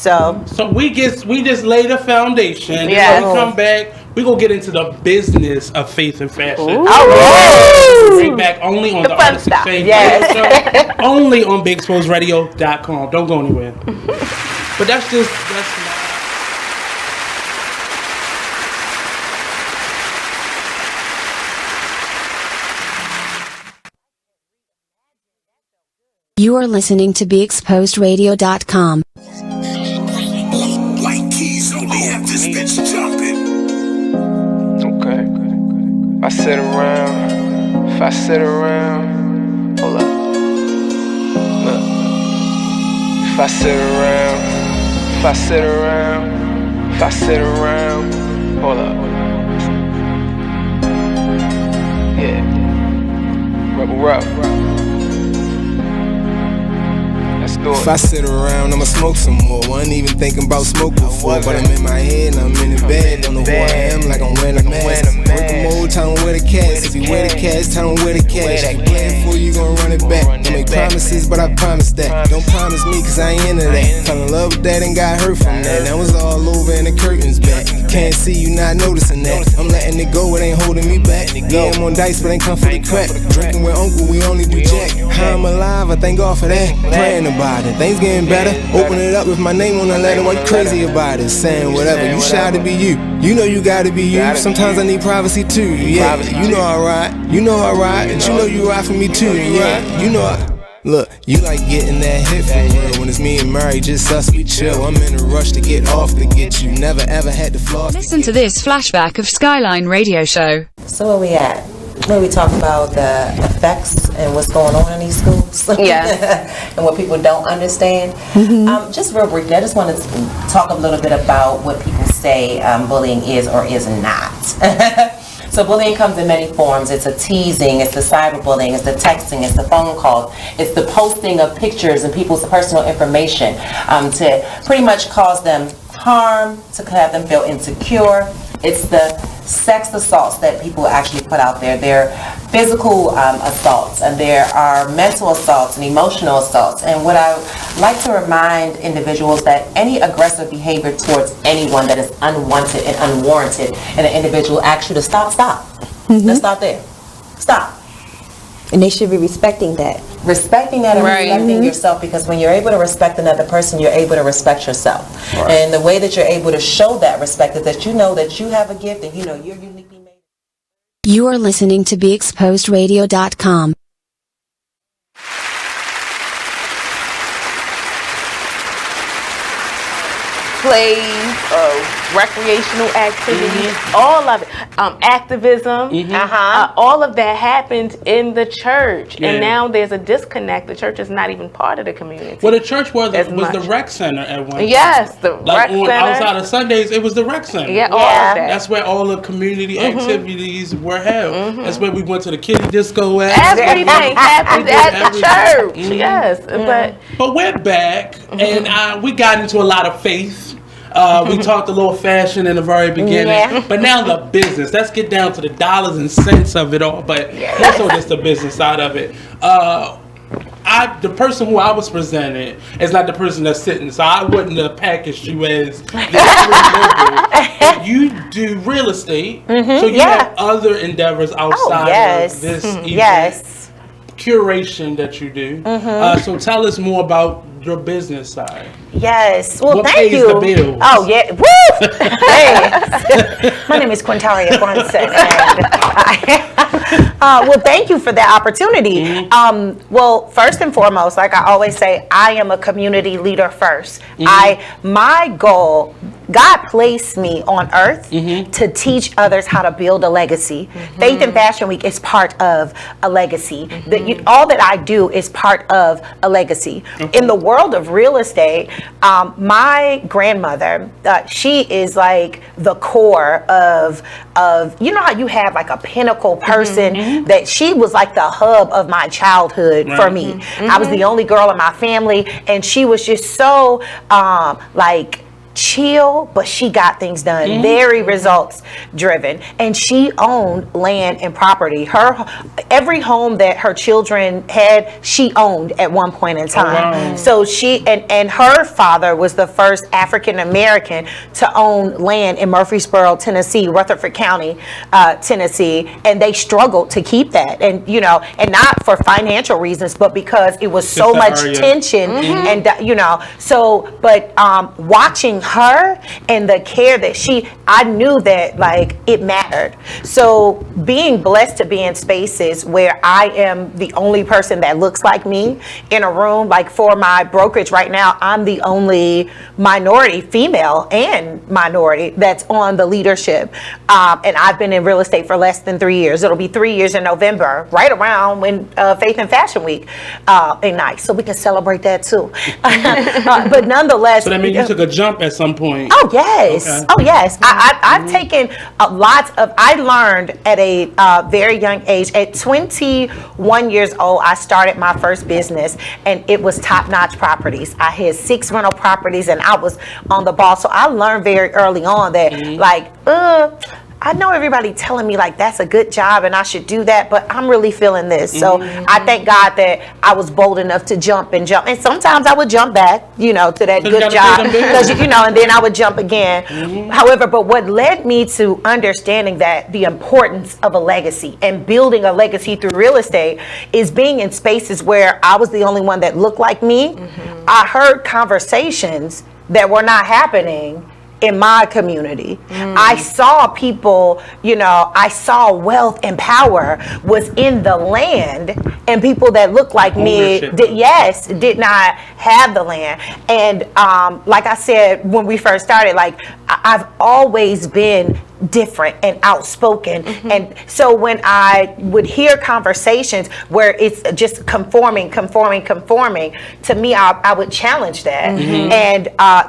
So we just lay the foundation. Yeah. When we come back, we gonna get into the business of faith and fashion. All right. Right back only on the Artist Exchange Radio Show, only on BigExposedRadio.com. Don't go anywhere. But that's my. You are listening to BeExposedRadio.com. White keys only have this bitch jumping. Okay. If I sit around, hold up. Look. If I sit around, hold up. Yeah. Rebel up. If I sit around, I'ma smoke some more. Wasn't even thinking about smoke before, but I'm in my head, I'm in the bed. Don't know who I am, like I'm wearing a mask. Work them old, tell them where the cash. If you wear the cash, tell them where the cash. If you playing for you, gon' run it back. Don't make promises, but I promise that. Don't promise me, cause I ain't into that. Fell in love with that and got hurt from that. Now it's all over and the curtains back. Can't see you not noticing that. I'm letting it go, it ain't holding me back. Yeah, I'm on dice, but ain't come for the crack. Drinking with uncle, we only do jack. How I'm alive, I thank God for that. Praying about it, things getting better. Open it up with my name on the letter. Why you crazy about it? Saying whatever, you shy to be you. You know you gotta be you. Sometimes I need privacy too. Yeah, you know I ride. You know I ride, and you know you ride for me too. Yeah, you know I. Look, you like getting that hit for real. When it's me and Murray, just us, we chill. I'm in a rush to get off to get you. Never ever had to floss. Listen to this flashback of Skyline Radio Show. So where we at? Where we talk about the effects and what's going on in these schools. Yeah. And what people don't understand. Just real briefly, I just want to talk a little bit about what people say bullying is or is not. So bullying comes in many forms. It's a teasing, it's the cyberbullying, it's the texting, it's the phone calls, it's the posting of pictures and people's personal information to pretty much cause them harm, to have them feel insecure. It's the sex assaults that people actually put out there. There are physical assaults, and there are mental assaults and emotional assaults. And what I like to remind individuals that any aggressive behavior towards anyone that is unwanted and unwarranted in an individual asks you to stop. Let's stop there. Stop. And they should be respecting that. Respecting that and respecting yourself, because when you're able to respect another person, you're able to respect yourself. Right. And the way that you're able to show that respect is that you know that you have a gift and you know you're uniquely made. You are listening to BeExposedRadio.com. Plays, recreational activities, all of it, activism, all of that happened in the church, and now there's a disconnect. The church is not even part of the community. Well, the church was the rec center at one time. Yes, the like rec on, center. Outside of Sundays, it was the rec center. Yeah, all of that. That's where all the community activities were held. That's where we went to the kiddie disco at. Everything happened at the church. Yes, but we're back, and we got into a lot of faith. We talked a little fashion in the very beginning, but now the business. Let's get down to the dollars and cents of it all, but also just the business side of it. The person who I was presented is not the person that's sitting, so I wouldn't have packaged you as you do real estate, so you have other endeavors outside of this event curation that you do. So tell us more about your business side. Yes. Well, what thank pays you. The bills? Oh, yeah. Woo! Hey. My name is Quintaria Brunson. Well, thank you for that opportunity. Well, first and foremost, like I always say, I am a community leader first. My goal, God placed me on earth to teach others how to build a legacy. Faith and Fashion Week is part of a legacy. All that I do is part of a legacy. In the world of real estate, my grandmother, she is like the core of you know how you have like a pinnacle person, that she was like the hub of my childhood for me. I was the only girl in my family, and she was just so like chill, but she got things done. Very results driven. And she owned land and property. Every home that her children had, she owned at one point in time. wow. So she and her father was the first African American to own land in Murfreesboro, Tennessee, Rutherford County, Tennessee, and they struggled to keep that. And and not for financial reasons, but because it was so much tension and but watching her and the care that I knew that like it mattered. So being blessed to be in spaces where I am the only person that looks like me in a room, like for my brokerage right now, I'm the only minority, female and minority, that's on the leadership. And I've been in real estate for less than 3 years. It'll be 3 years in November, right around when Faith and Fashion Week ignites. So we can celebrate that too. But nonetheless. So that means you took a jump at some point. Oh yes. Okay. Oh yes. I've taken I learned at a very young age. At 21 years old, I started my first business, and it was Top Notch Properties. I had 6 rental properties, and I was on the ball. So I learned very early on that I know everybody telling me like that's a good job and I should do that, but I'm really feeling this. So I thank God that I was bold enough to jump. And sometimes I would jump back, to that good job, because and then I would jump again. However, but what led me to understanding that the importance of a legacy and building a legacy through real estate is being in spaces where I was the only one that looked like me. I heard conversations that were not happening in my community. I saw people, I saw wealth and power was in the land, and people that looked like me did not have the land. And like I said when we first started, like I've always been different and outspoken. And so when I would hear conversations where it's just conforming, to me, I would challenge that. And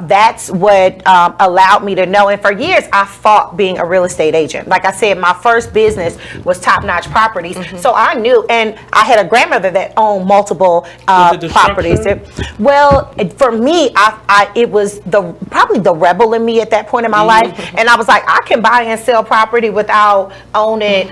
that's what allowed me to know. And for years, I fought being a real estate agent. Like I said, my first business was Top Notch Properties. So I knew, and I had a grandmother that owned multiple properties. Well, for me, it was probably the rebel in me at that point in my life. And I was like, I can buy and sell property without owning,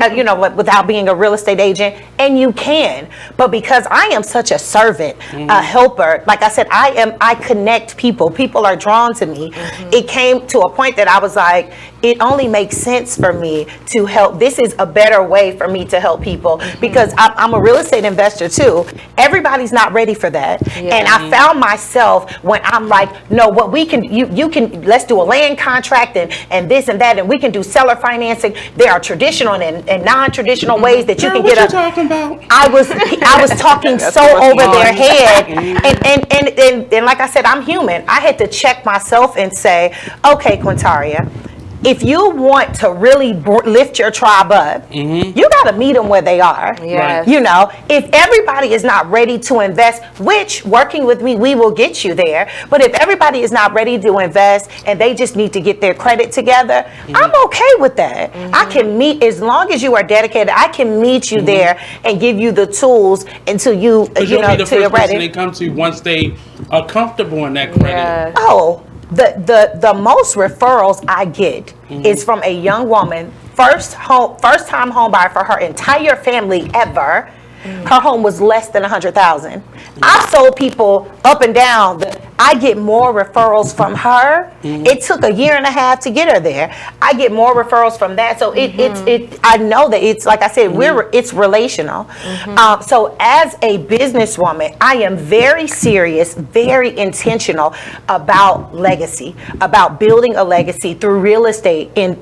without being a real estate agent, and you can. But because I am such a servant, a helper, like I said, I connect people. People are drawn to me. It came to a point that I was like, it only makes sense for me to help. This is a better way for me to help people because I'm a real estate investor too. Everybody's not ready for that. And I found myself when I'm like, no, what we can, you can, let's do a land contract and this and that, and we can do seller financing. There are traditional and non-traditional ways that you can get talking about? I was talking so over their head. And like I said, I'm human. I had to check myself and say, okay, Quintaria, if you want to really lift your tribe up, you got to meet them where they are. Yes. If everybody is not ready to invest, which working with me, we will get you there. But if everybody is not ready to invest and they just need to get their credit together, I'm okay with that. I can meet, as long as you are dedicated, I can meet you there and give you the tools until you, you'll be the first person they come to once they are comfortable in that credit. Yes. Oh. The most referrals I get is from a young woman, first time home buyer for her entire family ever. Her home was less than $100,000. I sold people up and down. I get more referrals from her. It took a year and a half to get her there. I get more referrals from that. So I know that it's, like I said, it's relational. So as a businesswoman, I am very serious, very intentional about legacy, about building a legacy through real estate in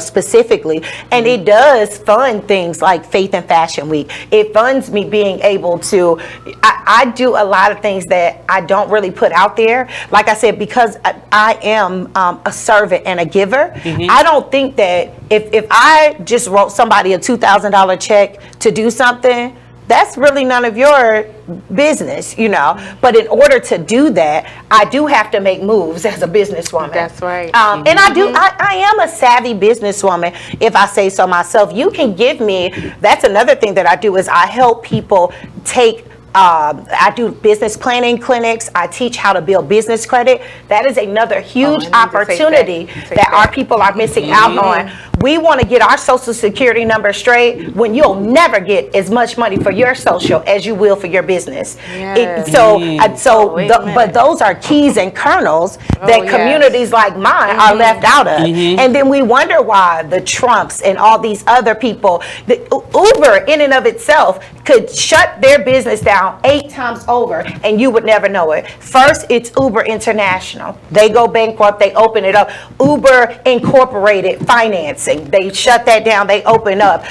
specifically. And it does fund things like Faith and Fashion Week. It funds me being able to, I do a lot of things that I don't really put out there. Like I said, because I am a servant and a giver, I don't think that if I just wrote somebody a $2,000 check to do something, that's really none of your business, But in order to do that, I do have to make moves as a businesswoman. That's right. And I am a savvy businesswoman, if I say so myself. You can give me, that's another thing that I do is I help people take I do business planning clinics. I teach how to build business credit. That is another huge opportunity that our people are missing out on. We want to get our social security number straight when you'll never get as much money for your social as you will for your business. But those are keys and kernels that communities like mine are left out of. And then we wonder why the Trumps and all these other people, Uber in and of itself could shut their business down 8 times over and you would never know it. First, it's Uber International. They go bankrupt, they open it up. Uber Incorporated Financing, they shut that down, they open up.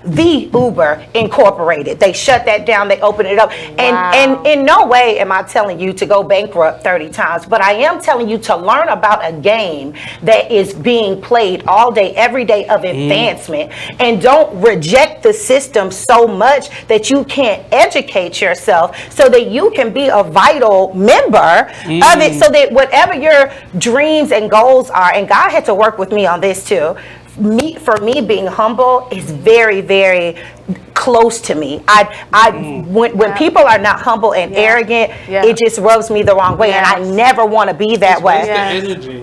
The Uber Incorporated, they shut that down, they open it up. And in no way am I telling you to go bankrupt 30 times, but I am telling you to learn about a game that is being played all day, every day of advancement. And don't reject the system so much that you can't educate yourself so that you can be a vital member of it, so that whatever your dreams and goals are, and God had to work with me on this too. For me, being humble is very, very close to me. When people are not humble and arrogant, it just rubs me the wrong way, and I never want to be that way.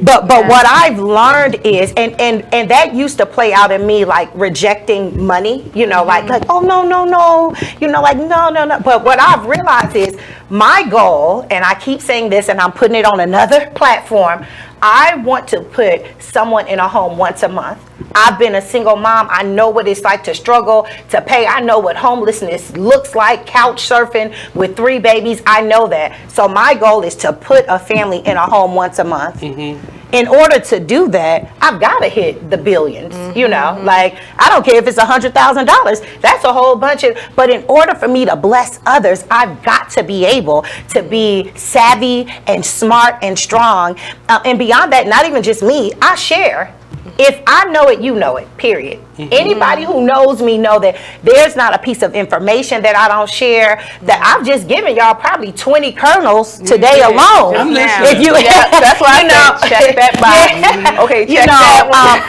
But what I've learned is, and that used to play out in me like rejecting money, like oh no, like no. But what I've realized is my goal, and I keep saying this, and I'm putting it on another platform. I want to put someone in a home once a month. I've been a single mom. I know what it's like to struggle to pay. I know what homelessness looks like, couch surfing with 3 babies. I know that. So my goal is to put a family in a home once a month. In order to do that, I've got to hit the billions, like I don't care if it's $100,000, that's a whole bunch but in order for me to bless others, I've got to be able to be savvy and smart and strong. And beyond that, not even just me, I share. If I know it, you know it, period. Anybody who knows me know that there's not a piece of information that I don't share, that I've just given y'all probably 20 kernels today alone. If you, that's why I check that box. Okay, check that one.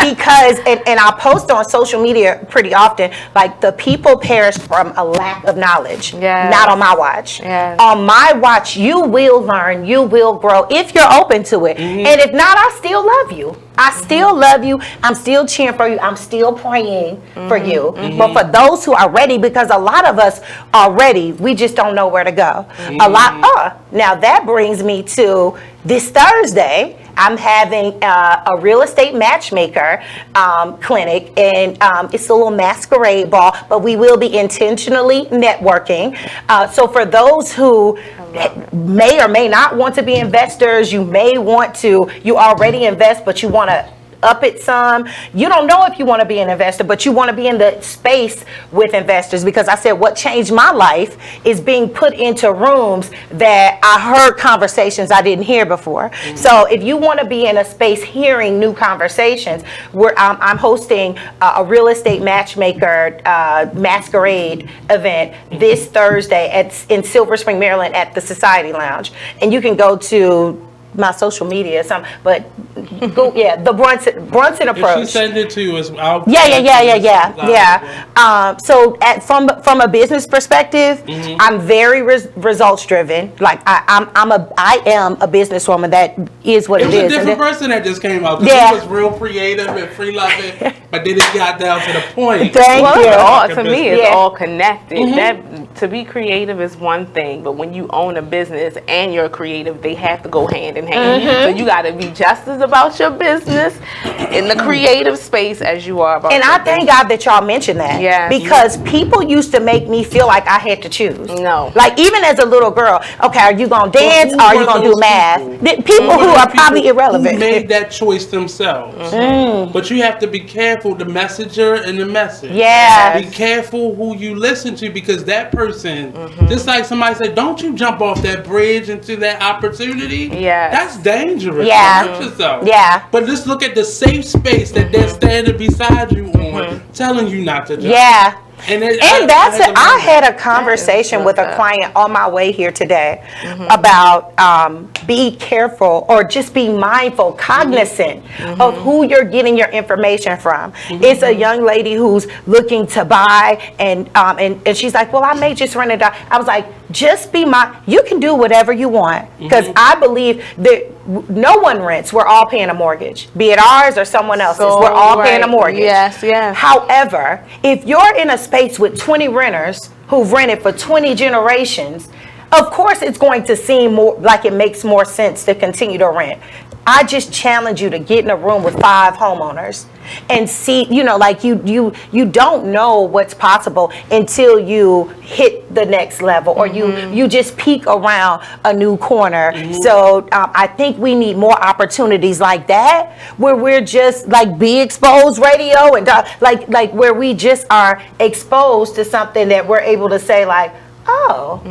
Because, and I post on social media pretty often, like the people perish from a lack of knowledge. Not on my watch. On my watch, you will learn, you will grow if you're open to it. And if not, I still love you. I still love you. I'm still cheering for you. I'm still praying for you. But for those who are ready, because a lot of us are ready, we just don't know where to go. Now that brings me to this Thursday. I'm having a real estate matchmaker clinic, and it's a little masquerade ball, but we will be intentionally networking. So for those who may or may not want to be investors, you already invest, but you want to up it some. You don't know if you want to be an investor, but you want to be in the space with investors, because I said what changed my life is being put into rooms that I heard conversations I didn't hear before. So if you want to be in a space hearing new conversations, I'm hosting a real estate matchmaker masquerade event this Thursday in Silver Spring, Maryland at the Society Lounge. And you can go to my social media or something, but the Brunson approach. If she send it to us, I'll so from a business perspective, I'm very results driven. Like I am a businesswoman. That is what it is. It was a different person that just came out. It was real creative and free loving, but then it got down to the point. To me, it's all connected. That to be creative is one thing, but when you own a business and you're creative, they have to go hand in hand. So you got to be just as about your business in the creative space as you are about. And I thank God that y'all mentioned that, because people used to make me feel like I had to choose. No, like even as a little girl, okay, are you gonna dance or are you gonna do math? People who are probably irrelevant who made that choice themselves. But you have to be careful, the messenger and the message. Be careful who you listen to, because that person, just like somebody said, don't you jump off that bridge into that opportunity. That's dangerous. But just look at the safe space that they're standing beside you on, telling you not to jump. And I had a conversation with a client on my way here today about be careful or just be mindful, cognizant of who you're getting your information from. It's a young lady who's looking to buy, and she's like, well, I may just rent it out. I was like, just be you can do whatever you want, because I believe that no one rents. We're all paying a mortgage, be it ours or someone else's. We're all paying a mortgage. Yes. However, if you're in a space with 20 renters who've rented for 20 generations, of course it's going to seem more like it makes more sense to continue to rent. I just challenge you to get in a room with 5 homeowners and see, like you don't know what's possible until you hit the next level, or you just peek around a new corner. So I think we need more opportunities like that, where we're just like Be Exposed Radio, and like where we just are exposed to something that we're able to say like, oh,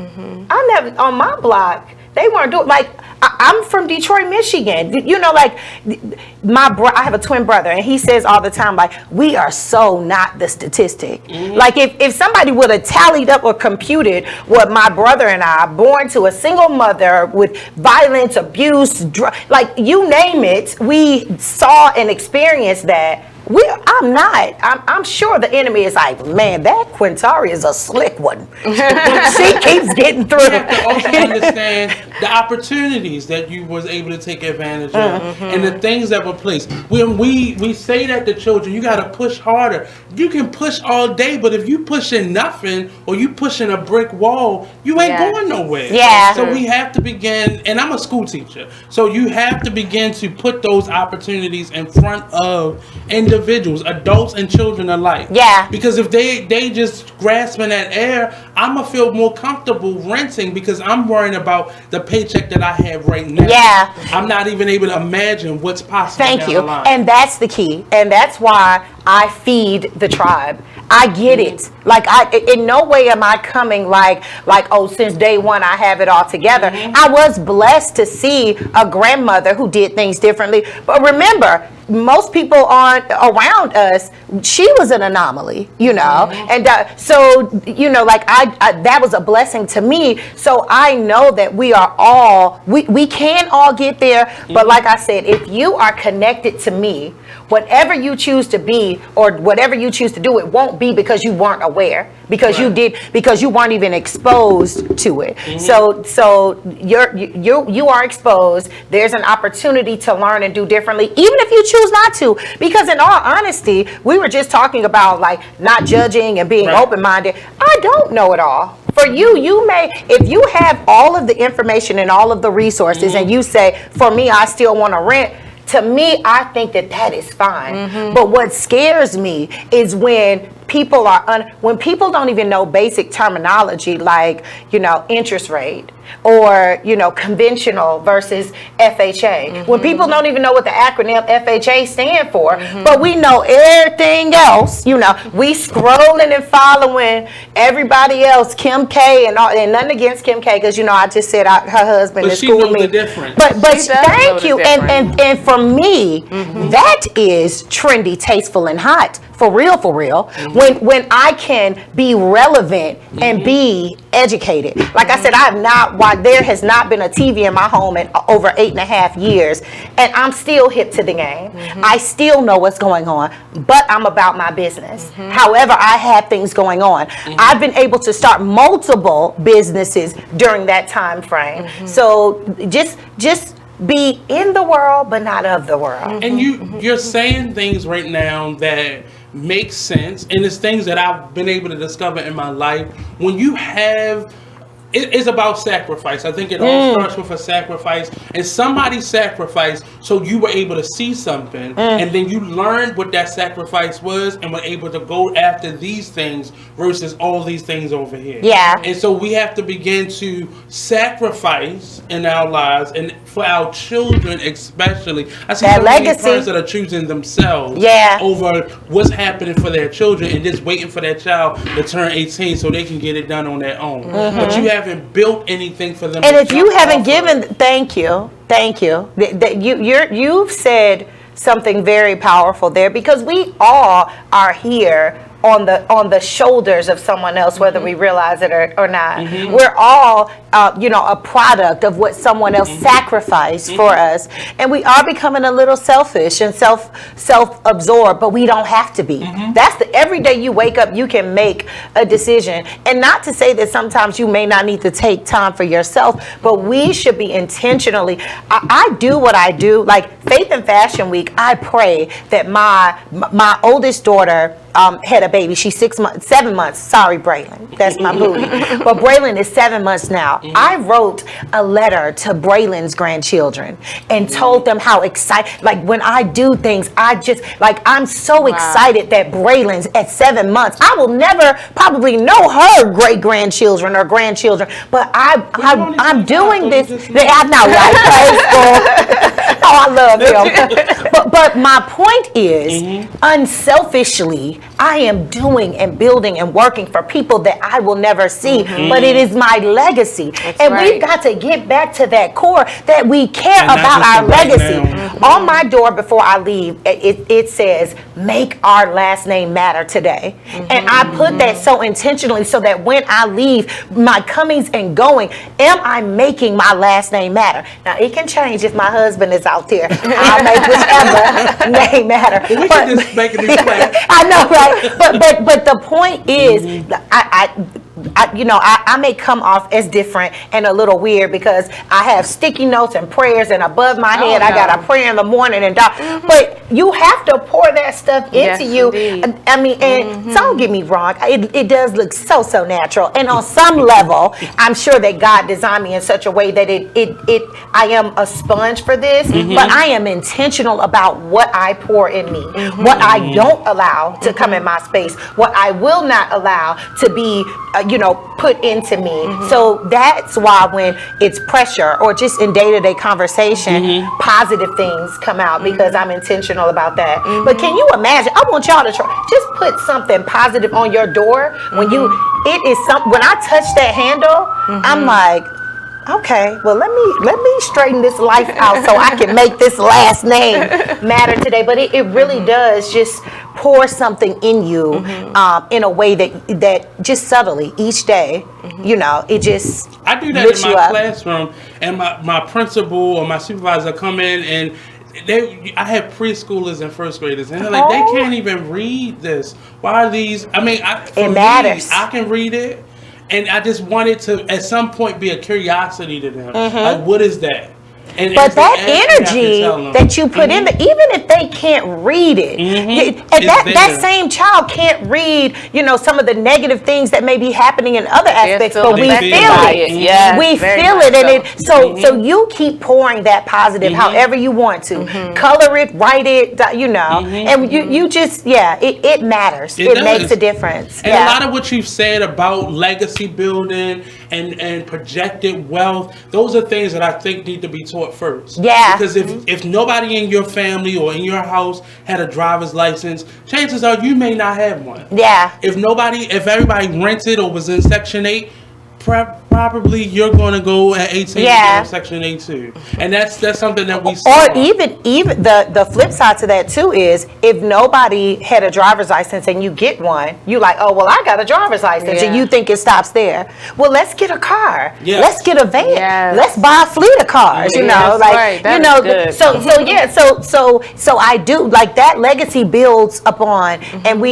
I never, on my block, they weren't doing, like, I'm from Detroit, Michigan. Like I have a twin brother, and he says all the time, like, we are so not the statistic. Like if somebody would have tallied up or computed what my brother and I, born to a single mother with violence, abuse, like you name it, we saw and experienced that. I'm sure the enemy is like, man, that Quintaria is a slick one. She keeps getting through. You have to also understand the opportunities that you was able to take advantage of, and the things that were placed. When we say that to children, you got to push harder. You can push all day, but if you pushing nothing, or you pushing a brick wall, you ain't going nowhere. Yeah. So we have to begin, and I'm a school teacher, so you have to begin to put those opportunities in front of individuals, adults and children alike. Yeah. Because if they just grasping that air, I'm gonna feel more comfortable renting, because I'm worrying about the paycheck that I have right now. Yeah. I'm not even able to imagine what's possible. Thank down you. the line. And that's the key. And that's why I feed the tribe. I get it. Like, in no way am I coming like, oh, since day one I have it all together. I was blessed to see a grandmother who did things differently. But remember, most people around us, she was an anomaly, and so like I that was a blessing to me. So I know that we are all we can all get there. But like I said, if you are connected to me, whatever you choose to be or whatever you choose to do, it won't be because you weren't aware, because you weren't even exposed to it. So you are exposed. There's an opportunity to learn and do differently, even if you choose not to, because in all honesty, we were just talking about like not judging and being open-minded. I don't know it all. For you may, if you have all of the information and all of the resources, and you say, for me, I still want to rent, to me, I think that is fine. But what scares me is when people when people don't even know basic terminology like, interest rate or, conventional versus FHA. When people don't even know what the acronym FHA stand for, but we know everything else, we scrolling and following everybody else, Kim K and nothing against Kim K, because, I just said her husband is school with me. But thank you. And for me, that is trendy, tasteful, and hot. For real. When I can be relevant and be educated. Like I said, there has not been a TV in my home in over 8.5 years, and I'm still hip to the game. I still know what's going on, but I'm about my business. However, I have things going on. I've been able to start multiple businesses during that time frame. So just be in the world, but not of the world. And you're saying things right now that make sense, and it's things that I've been able to discover in my life. When you have, it's about sacrifice. I think it all starts with a sacrifice, and somebody sacrificed so you were able to see something, and then you learned what that sacrifice was and were able to go after these things versus all these things over here. Yeah. And so we have to begin to sacrifice in our lives, and for our children especially. I see so many parents that are choosing themselves over what's happening for their children and just waiting for their child to turn 18 so they can get it done on their own. But you haven't built anything for them. And if you haven't given, thank you. You've said something very powerful there, because we all are here on the shoulders of someone else, whether we realize it or not. We're all, a product of what someone else sacrificed for us, and we are becoming a little selfish and self-absorbed, but we don't have to be. That's every day you wake up, you can make a decision, and not to say that sometimes you may not need to take time for yourself, but we should be intentionally. I do what I do, like Faith and Fashion Week. I pray that my oldest daughter had a baby. She's 7 months. Sorry, Braylon. That's my booty. But Braylon is 7 months now. I wrote a letter to Braylon's grandchildren and told them how excited, like when I do things, I'm so excited that Braylon's at 7 months. I will never probably know her great-grandchildren or grandchildren, but I'm doing this. I know, right? Oh, I love him. But my point is, unselfishly, I am doing and building and working for people that I will never see, but it is my legacy. We've got to get back to that core that we care about our legacy. On my door before I leave, it says, make our last name matter today. And I put that so intentionally so that when I leave, my comings and going, am I making my last name matter? Now, it can change if my husband is out there. I'll make whichever name matter. We can just make a new plan. I know, right? But the point is, I may come off as different and a little weird because I have sticky notes and prayers, and above my head I got a prayer in the morning and but you have to pour that stuff into you. Indeed. I mean, and don't get me wrong, it does look so natural, and on some level I'm sure that God designed me in such a way that I am a sponge for this, but I am intentional about what I pour in me, what I don't allow to come in my space, what I will not allow to be put into me. So that's why when it's pressure or just in day-to-day conversation, positive things come out because I'm intentional about that. But can you imagine? I want y'all to just put something positive on your door when when I touch that handle, I'm like, okay, well let me straighten this life out so I can make this last name matter today. But it really does just pour something in you in a way that just subtly each day, it just I do that in my classroom, and my principal or my supervisor come in and I have preschoolers and first graders, and they're like, they can't even read this. Why are these? I mean, it matters. I can read it. And I just wanted to, at some point, be a curiosity to them. Like, what is that? But that energy that you put in, even if they can't read it, that same child can't read, some of the negative things that may be happening in other aspects, but we feel it. Yes, we feel it, and so you keep pouring that positive however you want to, color it, write it, and you just it matters. It makes a difference. And a lot of what you've said about legacy building and projected wealth, those are things that I think need to be taught first. Yeah. Because if nobody in your family or in your house had a driver's license, chances are you may not have one. Yeah. If everybody rented or was in Section 8, probably you're going to go at 18 in Section 8 too. And that's something that we saw. Or even the flip side to that too is if nobody had a driver's license and you get one, you like, oh, well, I got a driver's license, and you think it stops there. Well, let's get a car. Yes. Let's get a van. Yes. Let's buy a fleet of cars, So I do like that legacy builds upon, and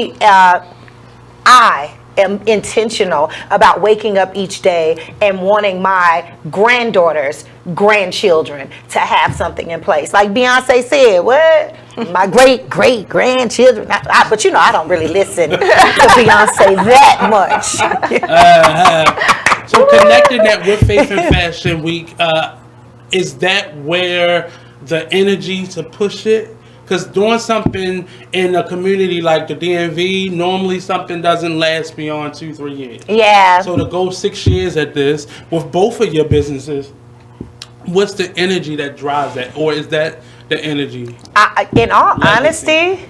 I am intentional about waking up each day and wanting my grandchildren to have something in place. Like Beyonce said, what? My great grandchildren. But I don't really listen to Beyonce that much. So connecting that with Faith and Fashion Week, is that where the energy to push it? Because doing something in a community like the DMV, normally something doesn't last beyond 2-3 years. Yeah. So to go 6 years at this with both of your businesses, what's the energy that drives that? Or is that the energy? In all honesty,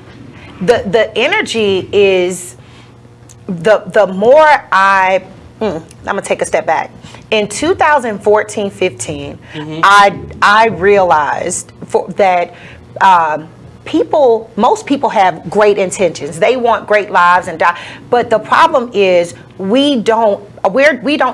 the energy is the more I'm going to take a step back. In 2014-15, I realized that most people have great intentions. They want great lives but the problem is we don't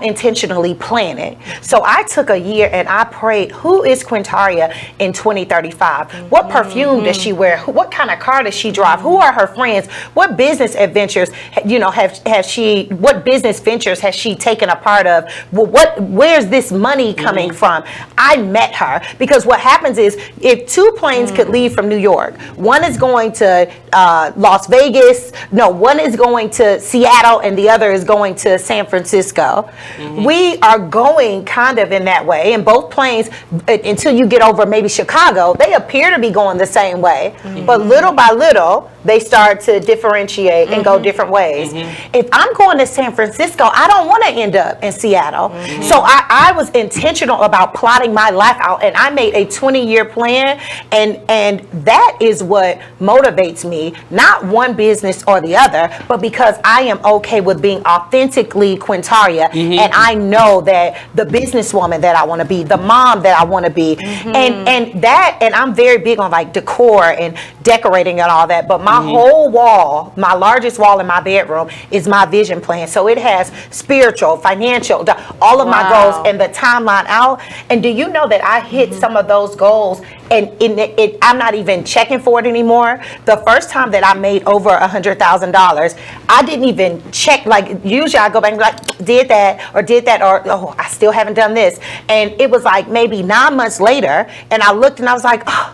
intentionally plan it. So I took a year and I prayed, who is Quintaria in 2035? What perfume does she wear? What kind of car does she drive? Who are her friends? What business adventures, what business ventures has she taken a part of? Where's this money coming from? I met her because what happens is if two planes could leave from New York, one is going to Las Vegas, one is going to Seattle and the other is going to San Francisco. We are going kind of in that way, and both planes, until you get over maybe Chicago, they appear to be going the same way, but little by little they start to differentiate and go different ways. If I'm going to San Francisco, I don't want to end up in Seattle. So I was intentional about plotting my life out, and I made a 20-year plan, and that is what motivates me, not one business or the other, but because I am okay with being authentically Quintaria, and I know that the businesswoman that I want to be, the mom that I want to be, and I'm very big on like decor and decorating and all that, but my whole wall, my largest wall in my bedroom is my vision plan. So it has spiritual, financial, all of my goals and the timeline out. And do you know that I hit some of those goals and I'm not even checking for it anymore? The first time that I made over $100,000, I didn't even check. Like usually I go back and be like, did that, or oh, I still haven't done this. And it was like maybe 9 months later, and I looked and I was like, oh,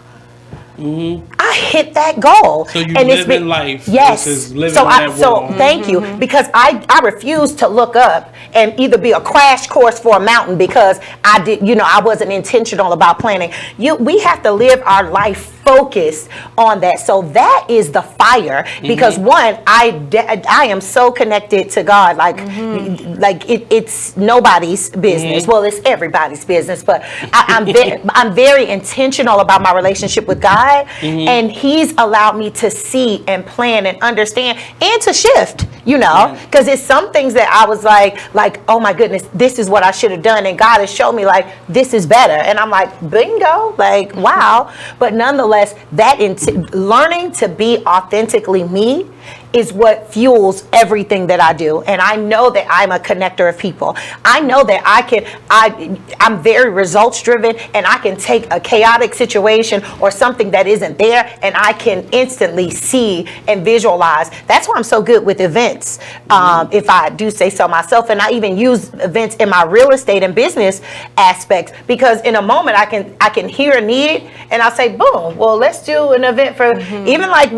I hit that goal. So you and live in life. Yes. So thank you, because I refuse to look up and either be a crash course for a mountain because I wasn't intentional about planning. We have to live our life focused on that. So that is the fire, because one, I am so connected to God, like it's nobody's business. Well, it's everybody's business, but I'm very intentional about my relationship with God, and He's allowed me to see and plan and understand and to shift, because it's some things that I was like, oh my goodness, this is what I should have done, and God has shown me like this is better, and I'm like, bingo, like wow. But nonetheless, that learning to be authentically me is what fuels everything that I do. And I know that I'm a connector of people. I know that I'm very results driven, and I can take a chaotic situation or something that isn't there, and I can instantly see and visualize. That's why I'm so good with events, if I do say so myself. And I even use events in my real estate and business aspects, because in a moment I can hear a need, and I'll say, boom, well, let's do an event for, even like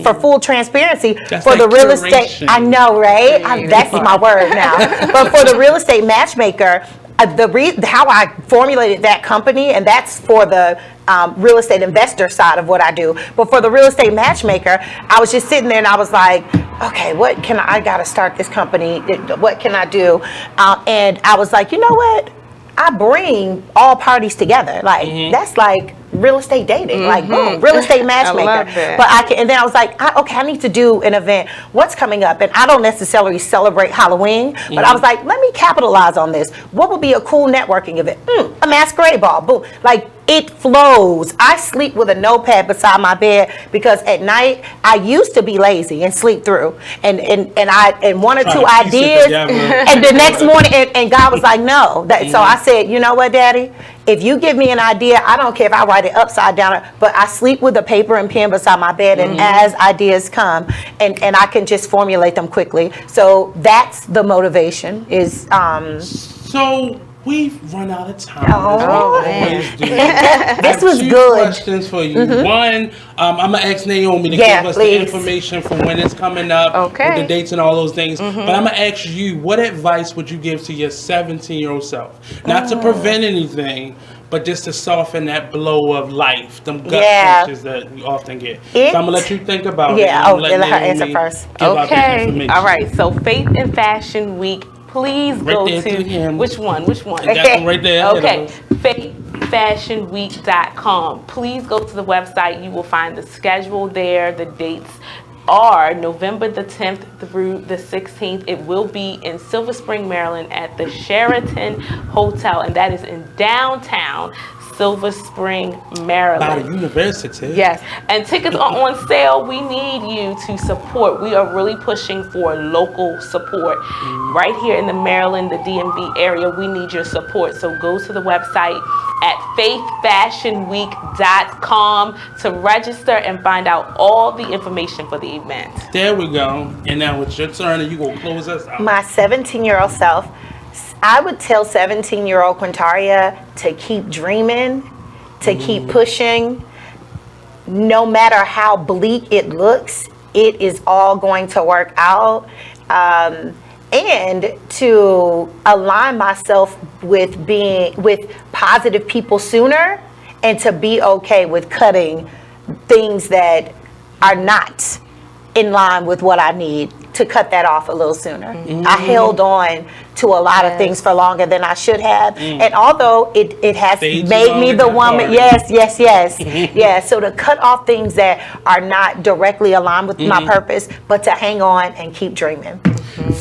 for full transparency, for the real estate. I know, right? That's my word now. But for the real estate matchmaker, how I formulated that company, and that's for the real estate investor side of what I do. But for the real estate matchmaker, I was just sitting there and I was like, okay, I got to start this company. What can I do? And I was like, you know what? I bring all parties together. Like that's like real estate dating, like boom, real estate matchmaker. I love that. But and then I was like, I need to do an event. What's coming up? And I don't necessarily celebrate Halloween, but I was like, let me capitalize on this. What would be a cool networking event? A masquerade ball, boom. Like it flows. I sleep with a notepad beside my bed because at night I used to be lazy and sleep through and one or two ideas, and the next morning and God was like, no. So I said, you know what, Daddy? If you give me an idea, I don't care if I write it upside down, but I sleep with a paper and pen beside my bed, and as ideas come, and I can just formulate them quickly. So that's the motivation. So we've run out of time. Oh, man. This was good. Two questions for you. One, I'm going to ask Naomi to give us the information for when it's coming up, with the dates and all those things. But I'm going to ask you, what advice would you give to your 17-year-old self? Not to prevent anything, but just to soften that blow of life, them gut punches that we often get. So I'm going to let you think about it. Let her answer first. Okay. All right. So Faith and Fashion Week. Please go to which one? That one right there. Okay, faithfashionweek.com. Please go to the website. You will find the schedule there. The dates are November the 10th through the 16th. It will be in Silver Spring, Maryland at the Sheraton Hotel, and that is in downtown Silver Spring, By Maryland. the university. Yes, and tickets are on sale. We need you to support. We are really pushing for local support. Right here in the Maryland, the DMV area, we need your support. So go to the website at faithfashionweek.com to register and find out all the information for the event. There we go. And now it's your turn, and you gonna close us out. My 17-year-old self, I would tell 17-year-old Quintaria to keep dreaming, to keep pushing. No matter how bleak it looks, it is all going to work out. And to align myself with positive people sooner, and to be okay with cutting things that are not in line with what I need, to cut that off a little sooner. I held on to a lot of things for longer than I should have. And although it has made me the woman, yes. Yeah, so to cut off things that are not directly aligned with my purpose, but to hang on and keep dreaming.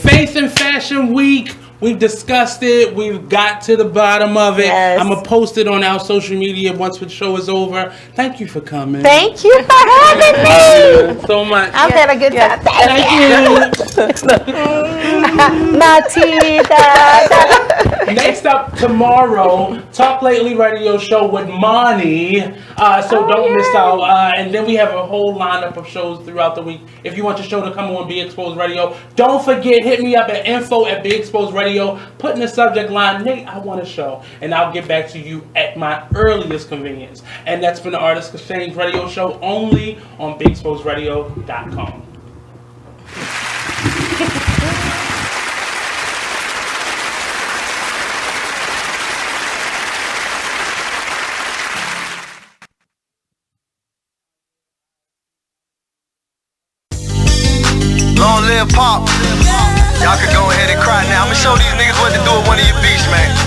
Faith and Fashion Week. We've discussed it. We've got to the bottom of it. Yes. I'm going to post it on our social media once the show is over. Thank you for coming. Thank you for having me. So much. I've had a good time. Thank you. Next up tomorrow, Talk Lately Radio Show with Monty. So don't miss out. And then we have a whole lineup of shows throughout the week. If you want your show to come on Be Exposed Radio, don't forget, hit me up at info@BeExposedRadio. Put in the subject line, Nate, I want a show. And I'll get back to you at my earliest convenience. And that's been the Artist Exchange Radio Show, only on BeExposedRadio.com. Long live Pop. Y'all can go ahead and cry now. I'ma show these niggas what to do with one of your beats, man.